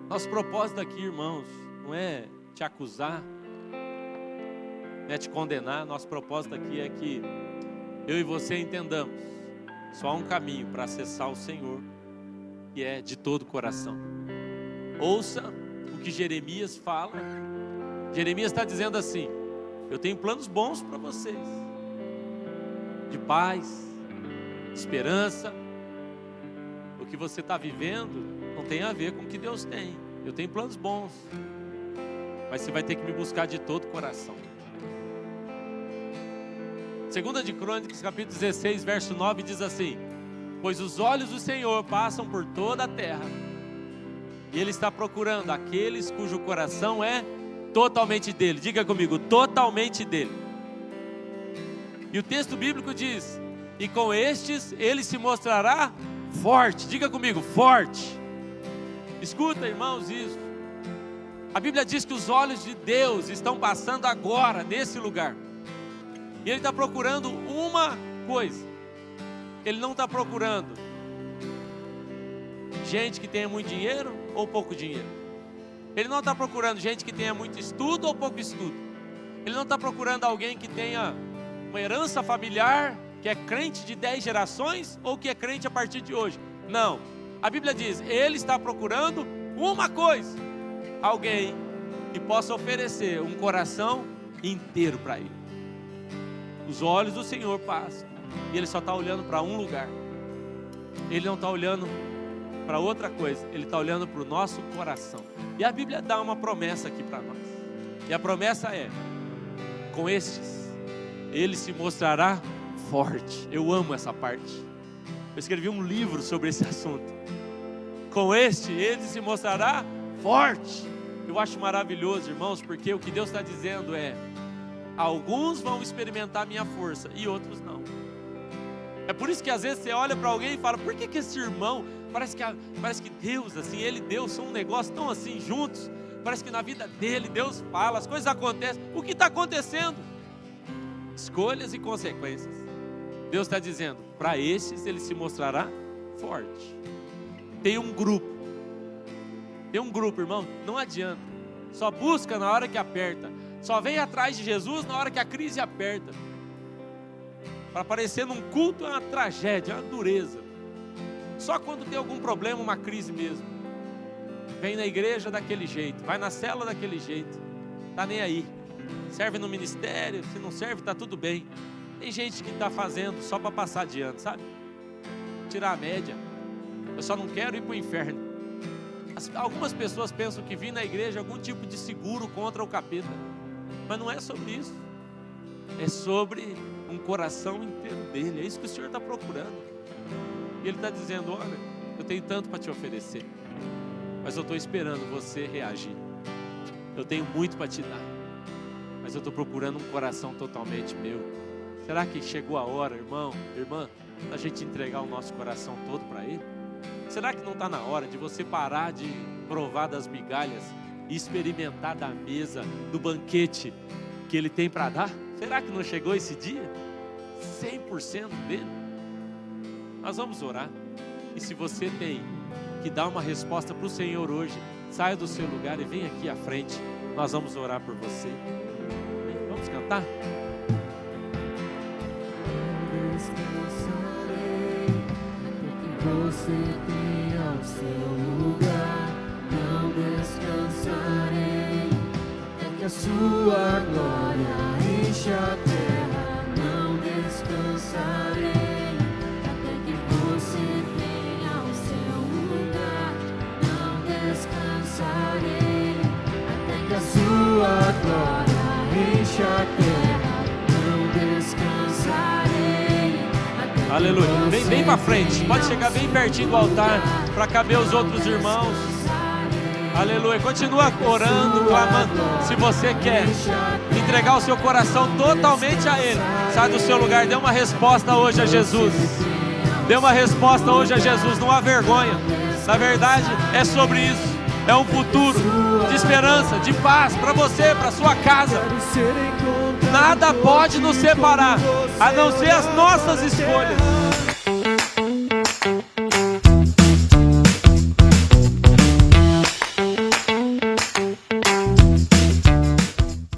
Nosso propósito aqui, irmãos, não é te acusar, não é te condenar. Nosso propósito aqui é que eu e você entendamos. Só há um caminho para acessar o Senhor, que é de todo o coração. Ouça o que Jeremias fala. Jeremias está dizendo assim, eu tenho planos bons para vocês. De paz, de esperança. O que você está vivendo não tem a ver com o que Deus tem. Eu tenho planos bons, mas você vai ter que me buscar de todo o coração. 2 de Crônicas, capítulo 16, verso 9, diz assim: pois os olhos do Senhor passam por toda a terra, E Ele está procurando aqueles cujo coração é totalmente dele. Diga comigo, totalmente dele. E o texto bíblico diz: e com estes Ele se mostrará forte. Diga comigo, forte. Escuta, irmãos, isso. A Bíblia diz que os olhos de Deus estão passando agora nesse lugar. E Ele está procurando uma coisa. Ele não está procurando gente que tenha muito dinheiro ou pouco dinheiro. Ele não está procurando gente que tenha muito estudo ou pouco estudo. Ele não está procurando alguém que tenha uma herança familiar, que é crente de 10 gerações ou que é crente a partir de hoje. Não. A Bíblia diz, Ele está procurando uma coisa: alguém que possa oferecer um coração inteiro para Ele. Os olhos do Senhor passam e Ele só está olhando para um lugar. Ele não está olhando para outra coisa. Ele está olhando para o nosso coração. E a Bíblia dá uma promessa aqui para nós. E a promessa é: com estes Ele se mostrará forte. Eu amo essa parte. Eu escrevi um livro sobre esse assunto. Com este Ele se mostrará forte. Eu acho maravilhoso, irmãos, porque o que Deus está dizendo é: alguns vão experimentar minha força e outros não. É por isso que às vezes você olha para alguém e fala: por que esse irmão, parece que Deus, assim, ele e Deus são um negócio tão assim juntos, parece que na vida dele Deus fala, as coisas acontecem. O que está acontecendo? Escolhas e consequências. Deus está dizendo: para estes Ele se mostrará forte. Tem um grupo, irmão, não adianta, só busca na hora que aperta, só vem atrás de Jesus na hora que a crise aperta. Para aparecer num culto é uma tragédia, é uma dureza. Só quando tem algum problema, uma crise mesmo. Vem na igreja daquele jeito, vai na célula daquele jeito, tá nem aí. Serve no ministério, se não serve tá tudo bem. Tem gente que está fazendo só para passar adiante, sabe? Tirar a média. Eu só não quero ir para o inferno. Algumas pessoas pensam que vir na igreja é algum tipo de seguro contra o capeta. Mas não é sobre isso. É sobre um coração inteiro dele. É isso que o Senhor está procurando. E Ele está dizendo: olha, eu tenho tanto para te oferecer, mas eu estou esperando você reagir. Eu tenho muito para te dar, mas eu estou procurando um coração totalmente meu. Será que chegou a hora, irmão, irmã, da gente entregar o nosso coração todo para Ele? Será que não está na hora de você parar de provar das migalhas e experimentar da mesa, do banquete que Ele tem para dar? Será que não chegou esse dia? 100% dele? Nós vamos orar. E se você tem que dar uma resposta para o Senhor hoje, saia do seu lugar e vem aqui à frente. Nós vamos orar por você. Vamos cantar? Você tenha o seu lugar, não descansarei, até que a sua glória enche a terra. Não descansarei, até que você tenha o seu lugar. Não descansarei, até que a sua glória enche a terra. Não descansarei. Aleluia. Vem para frente. Pode chegar bem pertinho do altar para caber os outros irmãos. Aleluia. Continua orando, clamando. Se você quer entregar o seu coração totalmente a Ele, sai do seu lugar. Dê uma resposta hoje a Jesus. Dê uma resposta hoje a Jesus. Não há vergonha. Na verdade, é sobre isso. É um futuro de esperança, de paz para você, para sua casa. Nada pode nos separar, a não ser as nossas escolhas.